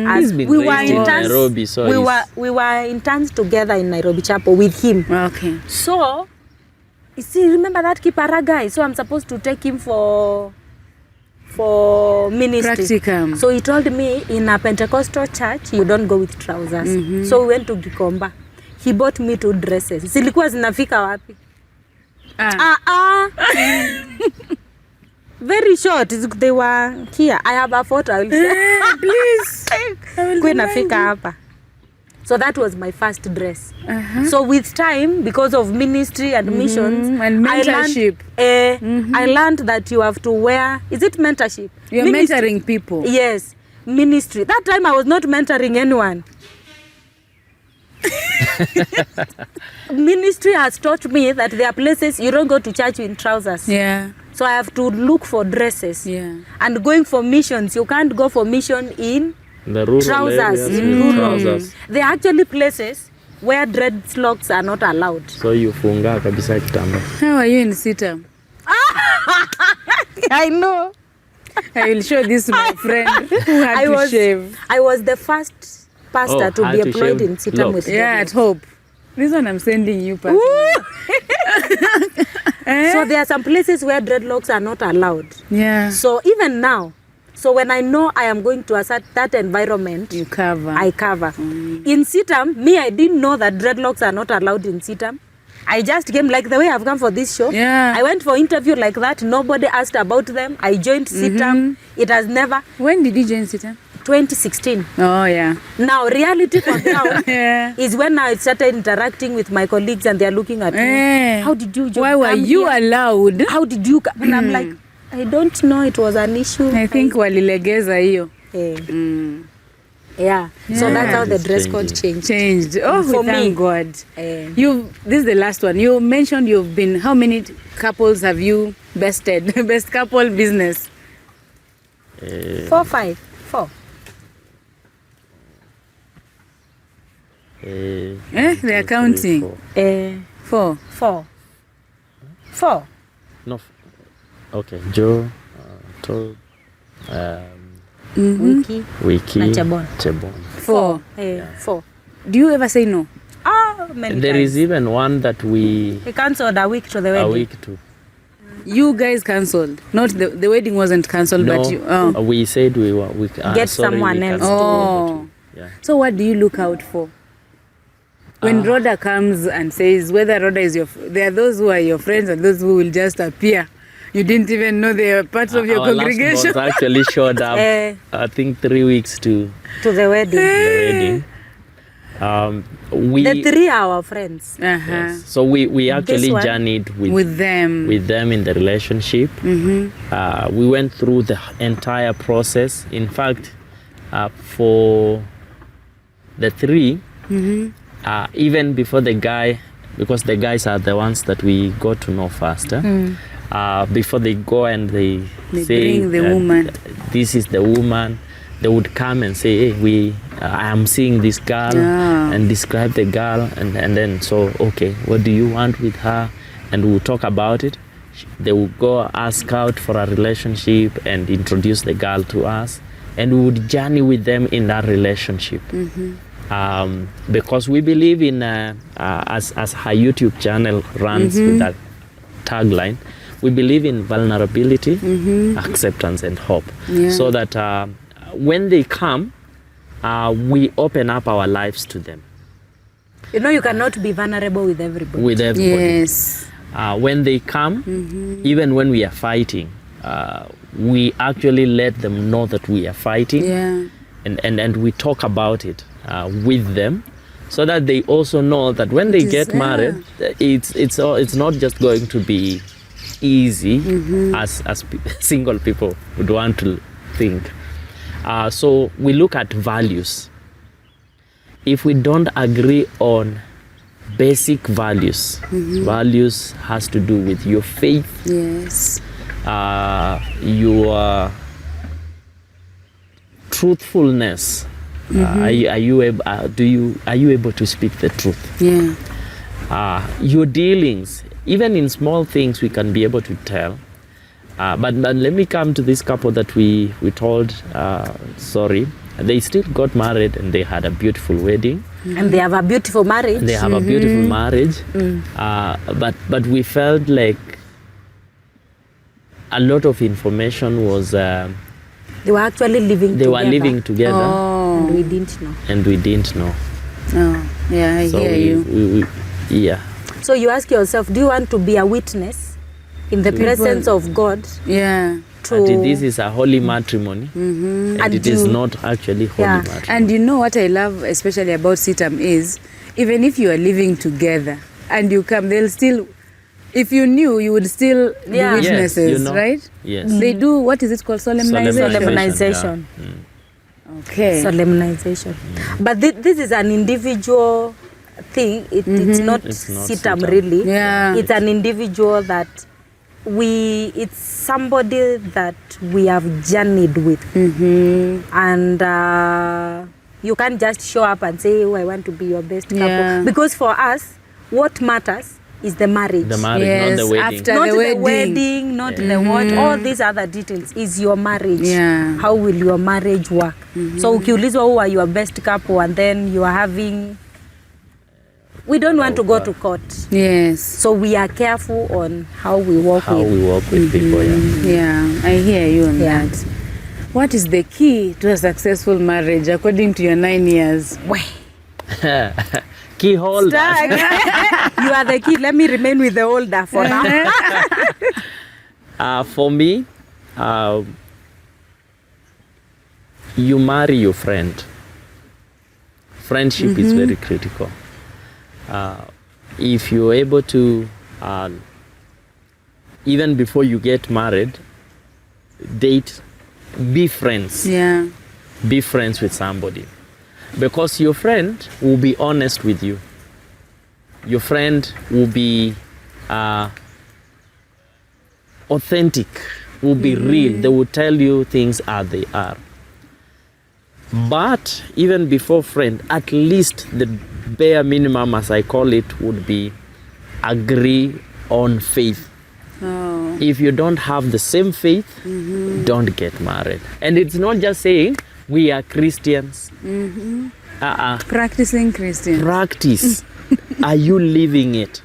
As He's been we were raised in interns, Nairobi, so we were interns together in Nairobi Chapel with him. Okay. So you see, remember that Kipara guy? So I'm supposed to take him for ministry. Practicum. So he told me in a Pentecostal church you don't go with trousers. So we went to Gikomba. He bought me 2 dresses. Zilikuwa zinafika wapi? Very short. They were here. I have a photo. I will say. Please. Nafika hapa. So that was my first dress. So with time, because of ministry and missions, And mentorship. I learned that you have to wear, is it mentorship? You're mentoring people. Yes, ministry. That time I was not mentoring anyone. Ministry has taught me that there are places you don't go to church in trousers. Yeah. So I have to look for dresses. Yeah. And going for missions, you can't go for mission in The rural trousers. areas In with rural. trousers. There are actually places where dreadlocks are not allowed. So you funga kabisa kitamba. How are you in Sita? I know. I will show this to my friend who had to shave. I was the first pastor to had be to employed shave in Sitam with Yeah, at dreadlocks. Hope. This one I'm sending you, personally. So there are some places where dreadlocks are not allowed. Yeah. So even now, so when I know I am going to that environment, You cover. I cover. In Sitam, I didn't know that dreadlocks are not allowed in Sitam. I just came like the way I've come for this show. Yeah. I went for interview like that. Nobody asked about them. I joined Sitam. It has never. When did you join Sita? 2016. Oh, yeah. Now, reality for now Yeah. is when I started interacting with my colleagues and they're looking at me. How did you Why were come you here? allowed? How did you come? And I'm like, I don't know. It was an issue. I think walilegeza hiyo. Yeah. So that's how the dress code changed. Changed. Oh, For thank me. God. This is the last one. You mentioned you've been, how many couples have you bested? Best couple business. 4, 5, 4. They're counting. 4. 4. 4. No. Okay. Joe, Todd, Wiki, Na Chebon. 4. 4. Do you ever say no? Many There times. is even one that we We cancelled a week to the wedding. a week to. You guys cancelled. Not the wedding wasn't cancelled, No, but you. we said we Get sorry, someone we else cannot to- do it. Yeah. So what do you look out for? When Rodah comes and says whether Rodah is your, there are those who are your friends and those who will just appear. You didn't even know they are part of your Our congregation. last boss actually showed up. I think 3 weeks to To the wedding. the wedding. We The 3 are our friends. yes. So we actually one? journeyed With them. with them in the relationship. We went through the entire process. In fact, For the three, even before the guy, because the guys are the ones that we got to know first. Before they go and they say, bring the woman. This is the woman, they would come and say, hey, I am seeing this girl, and describe the girl, and then so, okay, what do you want with her? And we'll talk about it. They will go ask out for a relationship and introduce the girl to us, and we would journey with them in that relationship. Because we believe in, as her YouTube channel runs with that tagline, we believe in vulnerability, acceptance, and hope. So that when they come, we open up our lives to them. You know, you cannot be vulnerable with everybody. With everybody. Yes. When they come, even when we are fighting, we actually let them know that we are fighting, and we talk about it with them, so that they also know that when they get married, it's not just going to be easy as single people would want to think. So we look at values. If we don't agree on basic values, values has to do with your faith, your truthfulness. Are you able to speak the truth? Your dealings, even in small things, we can be able to tell. But let me come to this couple that we told sorry. They still got married and they had a beautiful wedding. And they have a beautiful marriage. They have a beautiful marriage. But we felt like a lot of information was... they were actually living together. They were living together. And we didn't know. And we didn't know. Oh, yeah, I hear you. Yeah. So you ask yourself, do you want to be a witness in the presence of God? Yeah. But this is a holy matrimony, and it is not actually holy matrimony. And you know what I love especially about CITAM is, even if you are living together and you come, they'll still, if you knew, you would still be witnesses, yes, you know, right? Yes. They do, what is it called? Solemnization. Okay. Solemnization. But this is an individual thing. It's not CITAM really. Yeah. It's an individual that it's somebody that we have journeyed with. And you can't just show up and say, oh, I want to be your best couple. Because for us, what matters is the marriage. The marriage, not the wedding. After Not the wedding, not the what, all these other details is your marriage. How will your marriage work? So ukiulizwa who are your best couple and then you are having... We don't want to go to court. Yes. So we are careful on how we walk with people. Yeah, I hear you on that. What is the key to a successful marriage according to your 9 years? Key holder. You are the key. Let me remain with the holder for now. For me, you marry your friend. Friendship is very critical. If you're able to, even before you get married, date, be friends. Yeah. Be friends with somebody. Because your friend will be honest with you. Your friend will be authentic, will be real. They will tell you things as they are. But even before friend, at least the bare minimum, as I call it, would be agree on faith. If you don't have the same faith, don't get married. And it's not just saying we are Christians. Practicing Christian. Practice. Are you living it?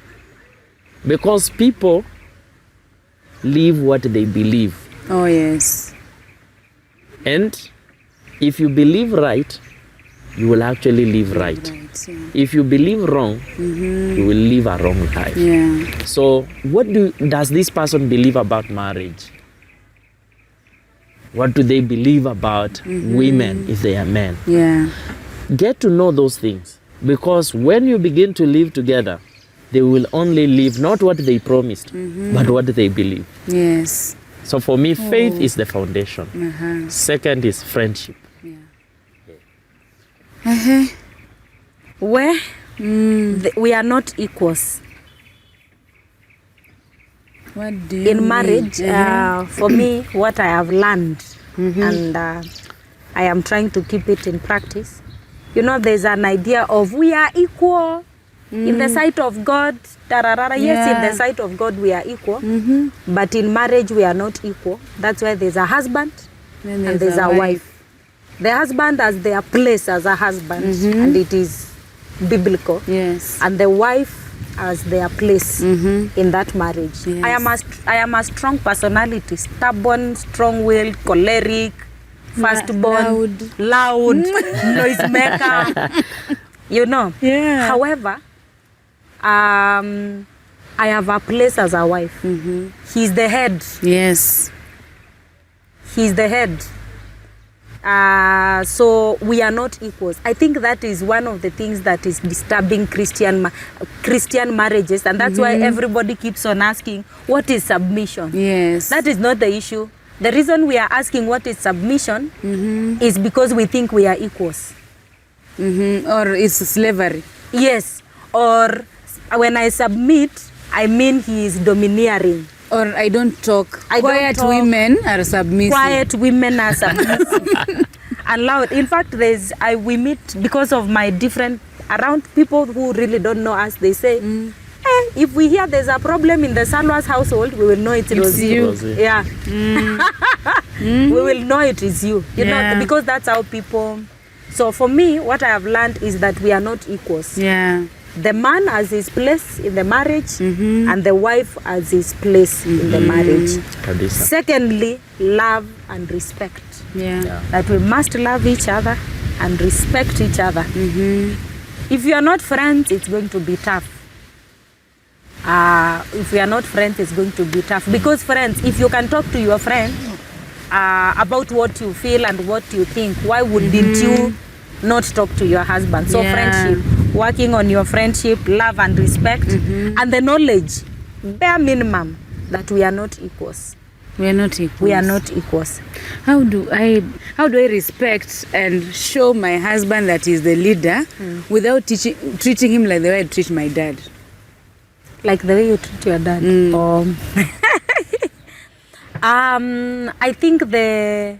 Because people live what they believe. Oh, yes. And if you believe right, you will actually live right. If you believe wrong, you will live a wrong life. Yeah. So what does this person believe about marriage? What do they believe about women if they are men? Yeah. Get to know those things, because when you begin to live together, they will only live not what they promised, but what they believe. Yes. So for me, faith is the foundation. Second is friendship. Where we are not equals. What do you In mean? marriage, for me, what I have learned, and I am trying to keep it in practice, you know, there's an idea of we are equal in the sight of God. Yes, in Yeah. the sight of God, we are equal. But in marriage, we are not equal. That's why there's a husband Then and there's a wife. The husband has their place as a husband, and it is biblical. Yes. And the wife has their place in that marriage. Yes. I am a strong personality, stubborn, strong-willed, choleric, firstborn, loud, noise maker. You know. Yeah. However, I have a place as a wife. He's the head. Yes. He's the head. So we are not equals. I think that is one of the things that is disturbing Christian marriages, and that's why everybody keeps on asking, what is submission? Yes. That is not the issue. The reason we are asking what is submission is because we think we are equals. Or it's slavery. Yes. Or when I submit, I mean he is domineering. Or I don't talk. I don't Quiet talk. women are submissive. Quiet women are submissive and loud. In fact, we meet because of my different around people who really don't know us. They say, if we hear there's a problem in the Tsalwas household, we will know it was you. Yeah, we will know it is you. You Yeah. know, because that's how people. So for me, what I have learned is that we are not equals. Yeah. The man has his place in the marriage, and the wife has his place in the marriage. Kabisa. Secondly, love and respect. Yeah. That we must love each other and respect each other. If you are not friends, it's going to be tough. If we are not friends, it's going to be tough. Because friends, if you can talk to your friend about what you feel and what you think, why wouldn't you not talk to your husband? So Yeah. friendship, working on your friendship, love and respect, and the knowledge, bare minimum, that we are not equals. We are not equal. We are not equals. How do I respect and show my husband that he's the leader without treating him like the way I treat my dad? Like the way you treat your dad. I think there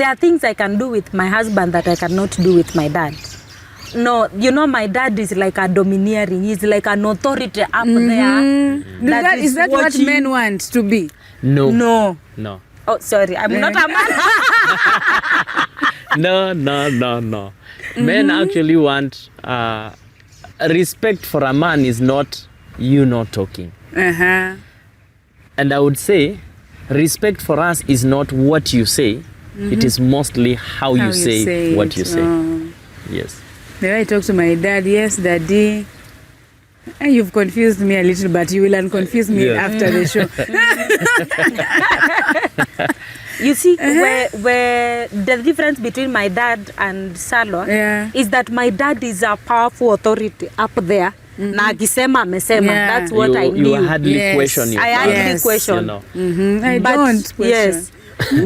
are things I can do with my husband that I cannot do with my dad. No, you know, my dad is like a domineering. He's like an authority up there. Is that what watching. men want to be? No. No. No. Oh, sorry. I'm not a man. No. Men actually want respect for a man is not you not talking. Uh-huh. And I would say respect for us is not what you say. It is mostly how you say what you say. Oh. Yes. The way I talk to my dad, yes, daddy. You've confused me a little, but you will unconfuse me Yeah. after the show. You see, where the difference between my dad and Salwa Yeah. is that my dad is a powerful authority up there. Na akisema amesema. Yeah. That's what I knew. You hardly Yes. question your I hardly parents, question. you know. I But don't question. yes,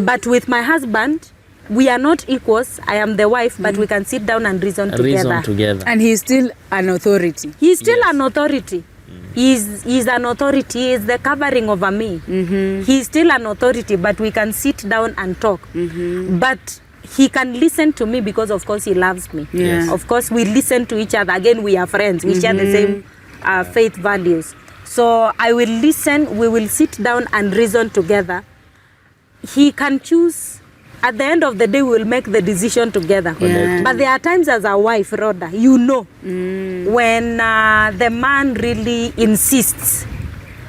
but with my husband, we are not equals. I am the wife, but we can sit down and reason together. Reason together. And he's still an authority. He's still Yes. an authority. He's an authority. He is the covering over me. He's still an authority, but we can sit down and talk. But he can listen to me because, of course, he loves me. Yeah. Of course, we listen to each other. Again, we are friends. We share the same faith values. So I will listen. We will sit down and reason together. He can choose. At the end of the day, we will make the decision together. Yeah. But there are times as a wife, Rodah, you know, when the man really insists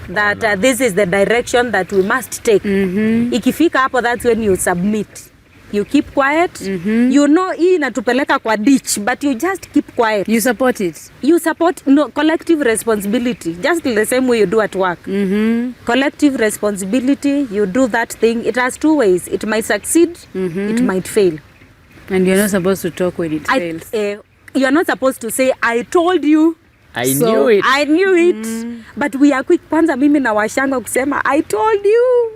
that this is the direction that we must take. Ikifika hapo, that's when you submit. You keep quiet. You know hii inatupeleka kwa ditch, but you just keep quiet. You support it. You support collective responsibility, just the same way you do at work. Collective responsibility, you do that thing. It has two ways. It might succeed, it might fail. And you're not supposed to talk when it fails. You're not supposed to say, I told you. I knew it. I knew it. But we are quick. Kwanza mimi na washanga kusema, I told you.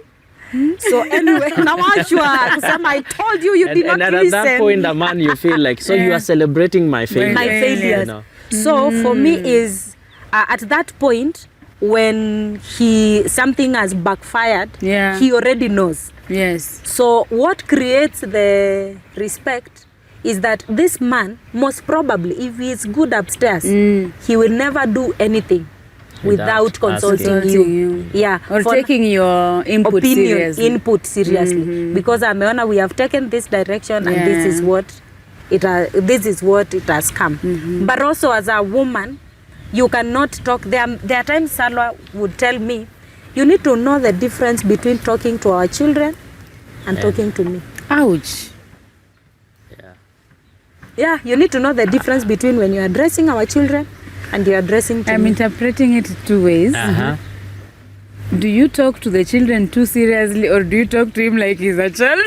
So anyway, nawachwa kusema I told you, you did not and listen. at that point, a man, you feel like, so you are celebrating my failure. My failures. You know? So for me is at that point when something has backfired, Yeah. he already knows. Yes. So what creates the respect is that this man, most probably, if he is good upstairs, he will never do anything without consulting asking. you. Yeah. Or For taking your input seriously. input seriously. Because ameona we have taken this direction and this is what it has come. But also as a woman, you cannot talk. There are times Salwa would tell me, you need to know the difference between talking to our children and talking to me. Ouch. Yeah, you need to know the difference between when you are addressing our children and you are addressing to I'm me. interpreting it two ways. Do you talk to the children too seriously, or do you talk to him like he's a child?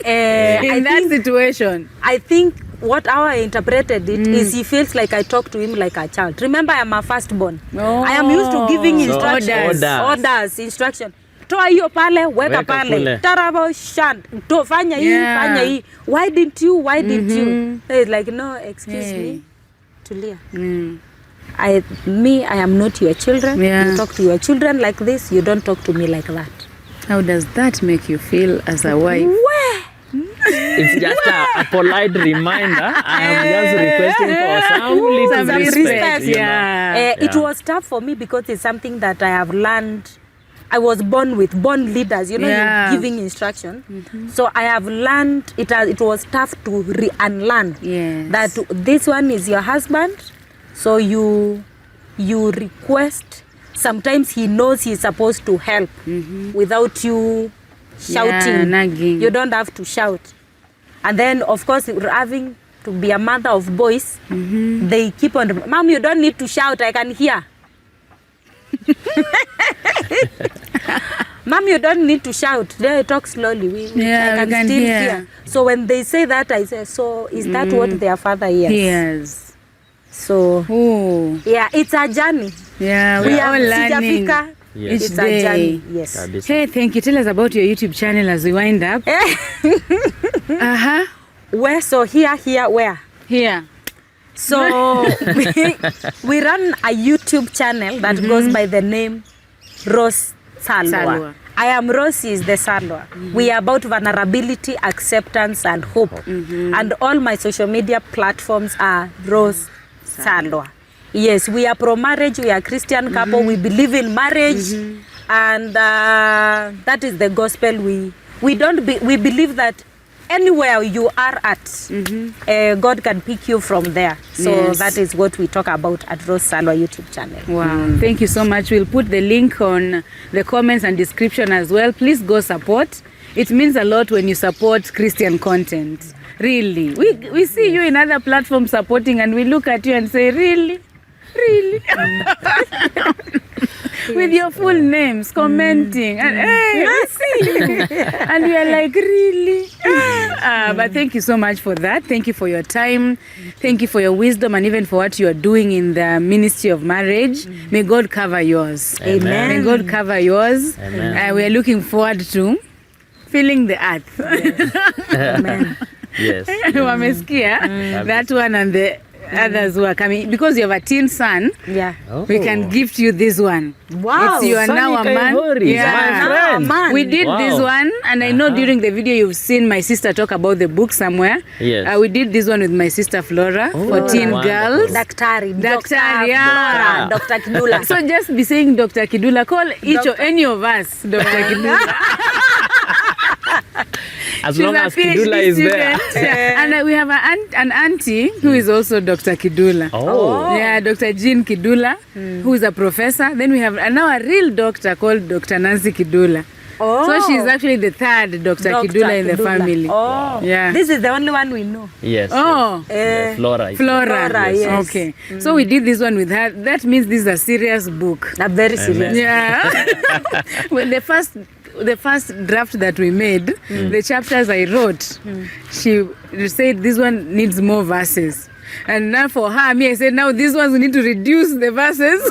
In that situation. I think what how I interpreted it is he feels like I talk to him like a child. Remember, I am a firstborn. Oh. I am used to giving So instructions. orders. Instruction. Toa hiyo pale, weka Weka pale. kule. Tarabo shan. To fanya hii, Yeah. fanya hii. Why didn't you? Why didn't you? It's like, no, excuse me. Tulia. I am not your children. Yeah. You talk to your children like this, you don't talk to me like that. How does that make you feel as a wife? It's just a polite reminder. I am just requesting for some little Some respect. You know? Yeah. It was tough for me because it's something that I have learned. I was born leaders, Yeah. you're giving instruction. So I have learned, it was tough to unlearn Yes. that this one is your husband. So you request. Sometimes he knows he's supposed to help without you shouting. Yeah, nagging. You don't have to shout. And then, of course, having to be a mother of boys, they keep on, Mom, you don't need to shout, I can hear. Mom, you don't need to shout. They talk slowly. Yeah, I we can can still hear. hear. So when they say that, I say, so is that what their father hears? Yes. So, Oh. yeah, it's a journey. Yeah, We we are are all learning. sijafika. Yes. It's Each a day. journey. Yes. Kabisa. Hey, thank you. Tell us about your YouTube channel as we wind up. Where? So here, where? Here. So we run a YouTube channel that goes by the name Rose Tsalwa. Tsalwa. I am Rose is the Tsalwa. We are about vulnerability, acceptance, and hope. And all my social media platforms are Rose Tsalwa. Yes, we are pro-marriage. We are a Christian couple. We believe in marriage, and that is the gospel. We believe that anywhere you are at, God can pick you from there. So Yes. that is what we talk about at Rose Tsalwa YouTube channel. Wow. Thank you so much. We'll put the link on the comments and description as well. Please go support. It means a lot when you support Christian content. Really. We see you in other platforms supporting, and we look at you and say, really? Really? With your full names, commenting, and hey, we see you. And we are like, really? But thank you so much for that. Thank you for your time. Thank you for your wisdom, and even for what you are doing in the ministry of marriage. May God cover yours. Amen. May God cover yours. Amen. We are looking forward to feeling the earth. Amen. Yes. Wamesikia? That one and the others who are coming. Because you have a teen son, Yeah. we can gift you this one. Wow. It's you are now a Sunny man. Kaihori, my friend. man. We did Wow. this one, and I know during the video you've seen my sister talk about the book somewhere. Yes. We did this one with my sister Flora for teen wonderful. girls. Daktari, Daktari, yeah. Dr. Kidula. So just be saying Dr. Kidula. Call each or any of us Dr. Kidula. As She's long a as PhD Kidula is there. student. And we have an auntie who is also Dr. Kidula. Oh. Yeah, Dr. Jean Kidula, who is a professor. Then we have now a real doctor called Dr. Nancy Kidula. Oh. So she's actually the third Dr. Kidula in the family. Oh. Yeah. This is the only one we know. Yes. Oh. yes. Flora. Flora. Flora, yes. Okay. So we did this one with her. That means this is a serious book. I'm very serious. Yeah. Well, the first draft that we made, the chapters I wrote, she said this one needs more verses. And now for her, I said, now these ones we need to reduce the verses.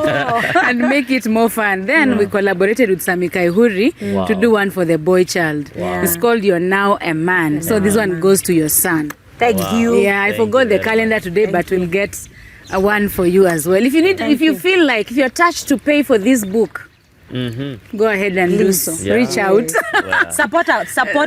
and make it more fun. Then we collaborated with Sami Kaihuri to do one for the boy child. It's called You're Now a Man. So this one goes to your son. Thank you. Yeah, I forgot the calendar today, but we'll get a one for you as well. If you need, if you feel like, if you're touched to pay for this book, go ahead and do so. Yeah. Reach out. Support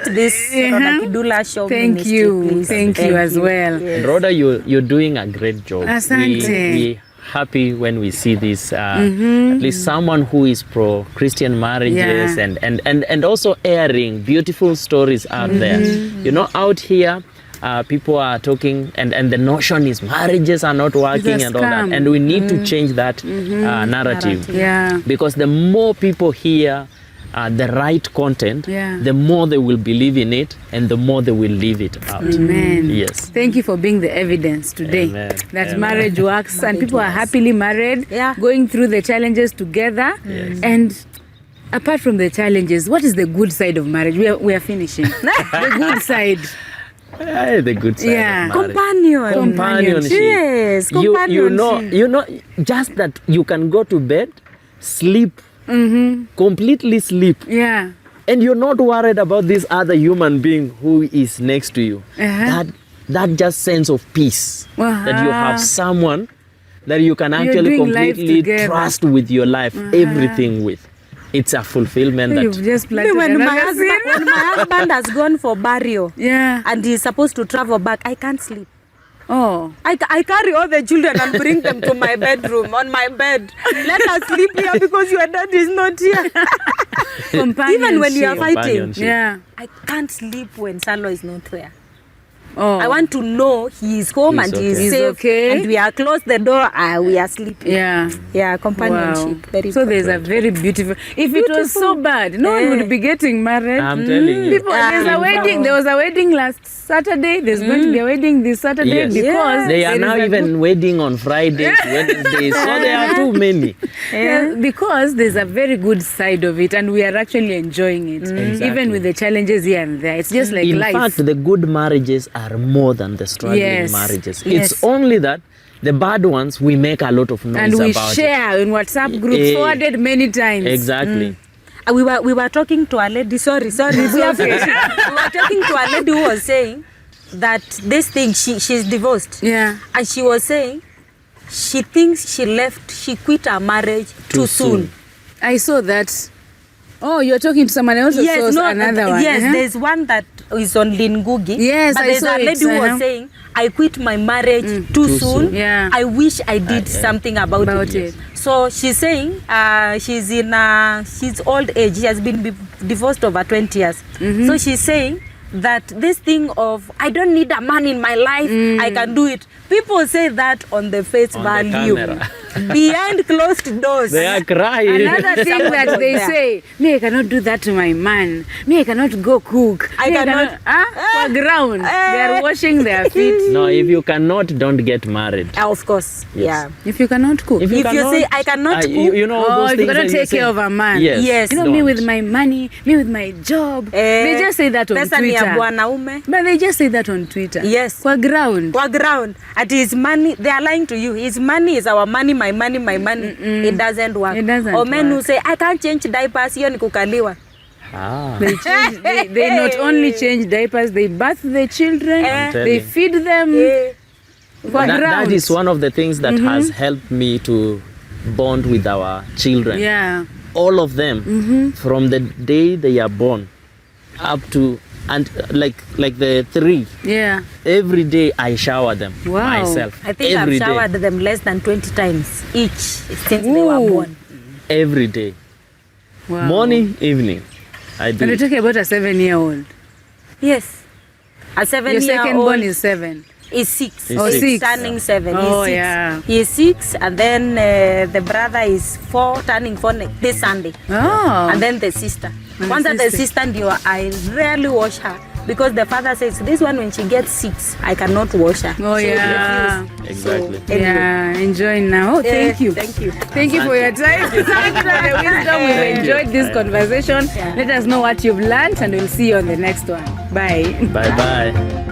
this Rawder Kidula Show. Thank ministry, you. please. Thank you as well. And Rhoda, you're doing a great job. Asante. We happy when we see this, at least someone who is pro Christian marriages and also airing beautiful stories out there. You know, out here, people are talking and the notion is marriages are not working and all that. And we need to change that narrative. Yeah. Because the more people hear the right content, the more they will believe in it and the more they will live it out. Amen. Yes. Thank you for being the evidence today that marriage works and people are happily married, going through the challenges together. And apart from the challenges, what is the good side of marriage? We are finishing. The good side. The good side of marriage. Companionship. Yes, companionship. You know, just that you can go to bed, sleep, completely sleep. Yeah. And you're not worried about this other human being who is next to you. That just sense of peace. That you have someone that you can actually completely trust with your life, everything with. It's a fulfillment that... You've just when my husband has gone for burial and he's supposed to travel back, I can't sleep. Oh. I carry all the children and bring them to my bedroom, on my bed. Let us sleep here because your dad is not here. Even when we are fighting, I can't sleep when Salo is not there. I want to know he is home and he is safe, and we are close the door, we are sleeping. Yeah, companionship. Very so there's a very beautiful. If it was so bad, no one would be getting married. I'm telling you. There's a wedding. There was a wedding last Saturday. There's going to be a wedding this Saturday because they are now even wedding on Fridays, Wednesdays. So there are too many. Because there's a very good side of it, and we are actually enjoying it, even with the challenges here and there. It's just like life. In fact, the good marriages are more than the struggling marriages. It's only that the bad ones we make a lot of noise and we about share in WhatsApp groups, forwarded many times. Exactly. We were talking to a lady. Sorry. we were talking to a lady who was saying that this thing she's divorced. And she was saying she thinks she quit her marriage too soon. I saw that. Oh, you're talking to someone else? Another one. Yes, there's one that is on Lingugi. Yes, but there's a lady who was saying, I quit my marriage too soon. I wish I did something about it. So she's saying she's old age. She has been divorced over 20 years. So she's saying that this thing of, I don't need a man in my life, I can do it. People say that on the face value. Behind closed doors. They are crying. Another thing that they say, me, I cannot do that to my man. Me, I cannot go cook. I cannot. For ground. They are washing their feet. No, if you cannot, don't get married. Of course. Yeah. If you cannot cook. If you say, I cannot cook. You know all those if things you cannot take care of a man. Yes. You know, me with my money, me with my job. They just say that on Twitter. But they just say that on Twitter. Yes. For ground. At his money, they are lying to you. His money is our money, my money. It doesn't work. Or men who say, I can't change diapers, hiyo ni kukaliwa. They not only change diapers, they bath the children, they feed them. That is one of the things that has helped me to bond with our children. All of them, from the day they are born up to, and like the 3. Every day I shower them myself. I think I've showered them less than 20 times each since they were born. Every day. Morning, evening. I do. And you're talking about a 7-year-old? Yes. A 7-year-old. Your second born is 7? Is 6. He's turning 7. Oh, He's 6. He is 6, and then the brother is 4, turning 4 this Sunday. And then the sister. Once the sister, I rarely wash her because the father says, this one when she gets 6, I cannot wash her. Exactly. So, anyway. Enjoy now. Thank you. Thank you. Thank you for your time. The wisdom. We've enjoyed this conversation. Let us know what you've learned, and we'll see you on the next one. Bye. Bye-bye.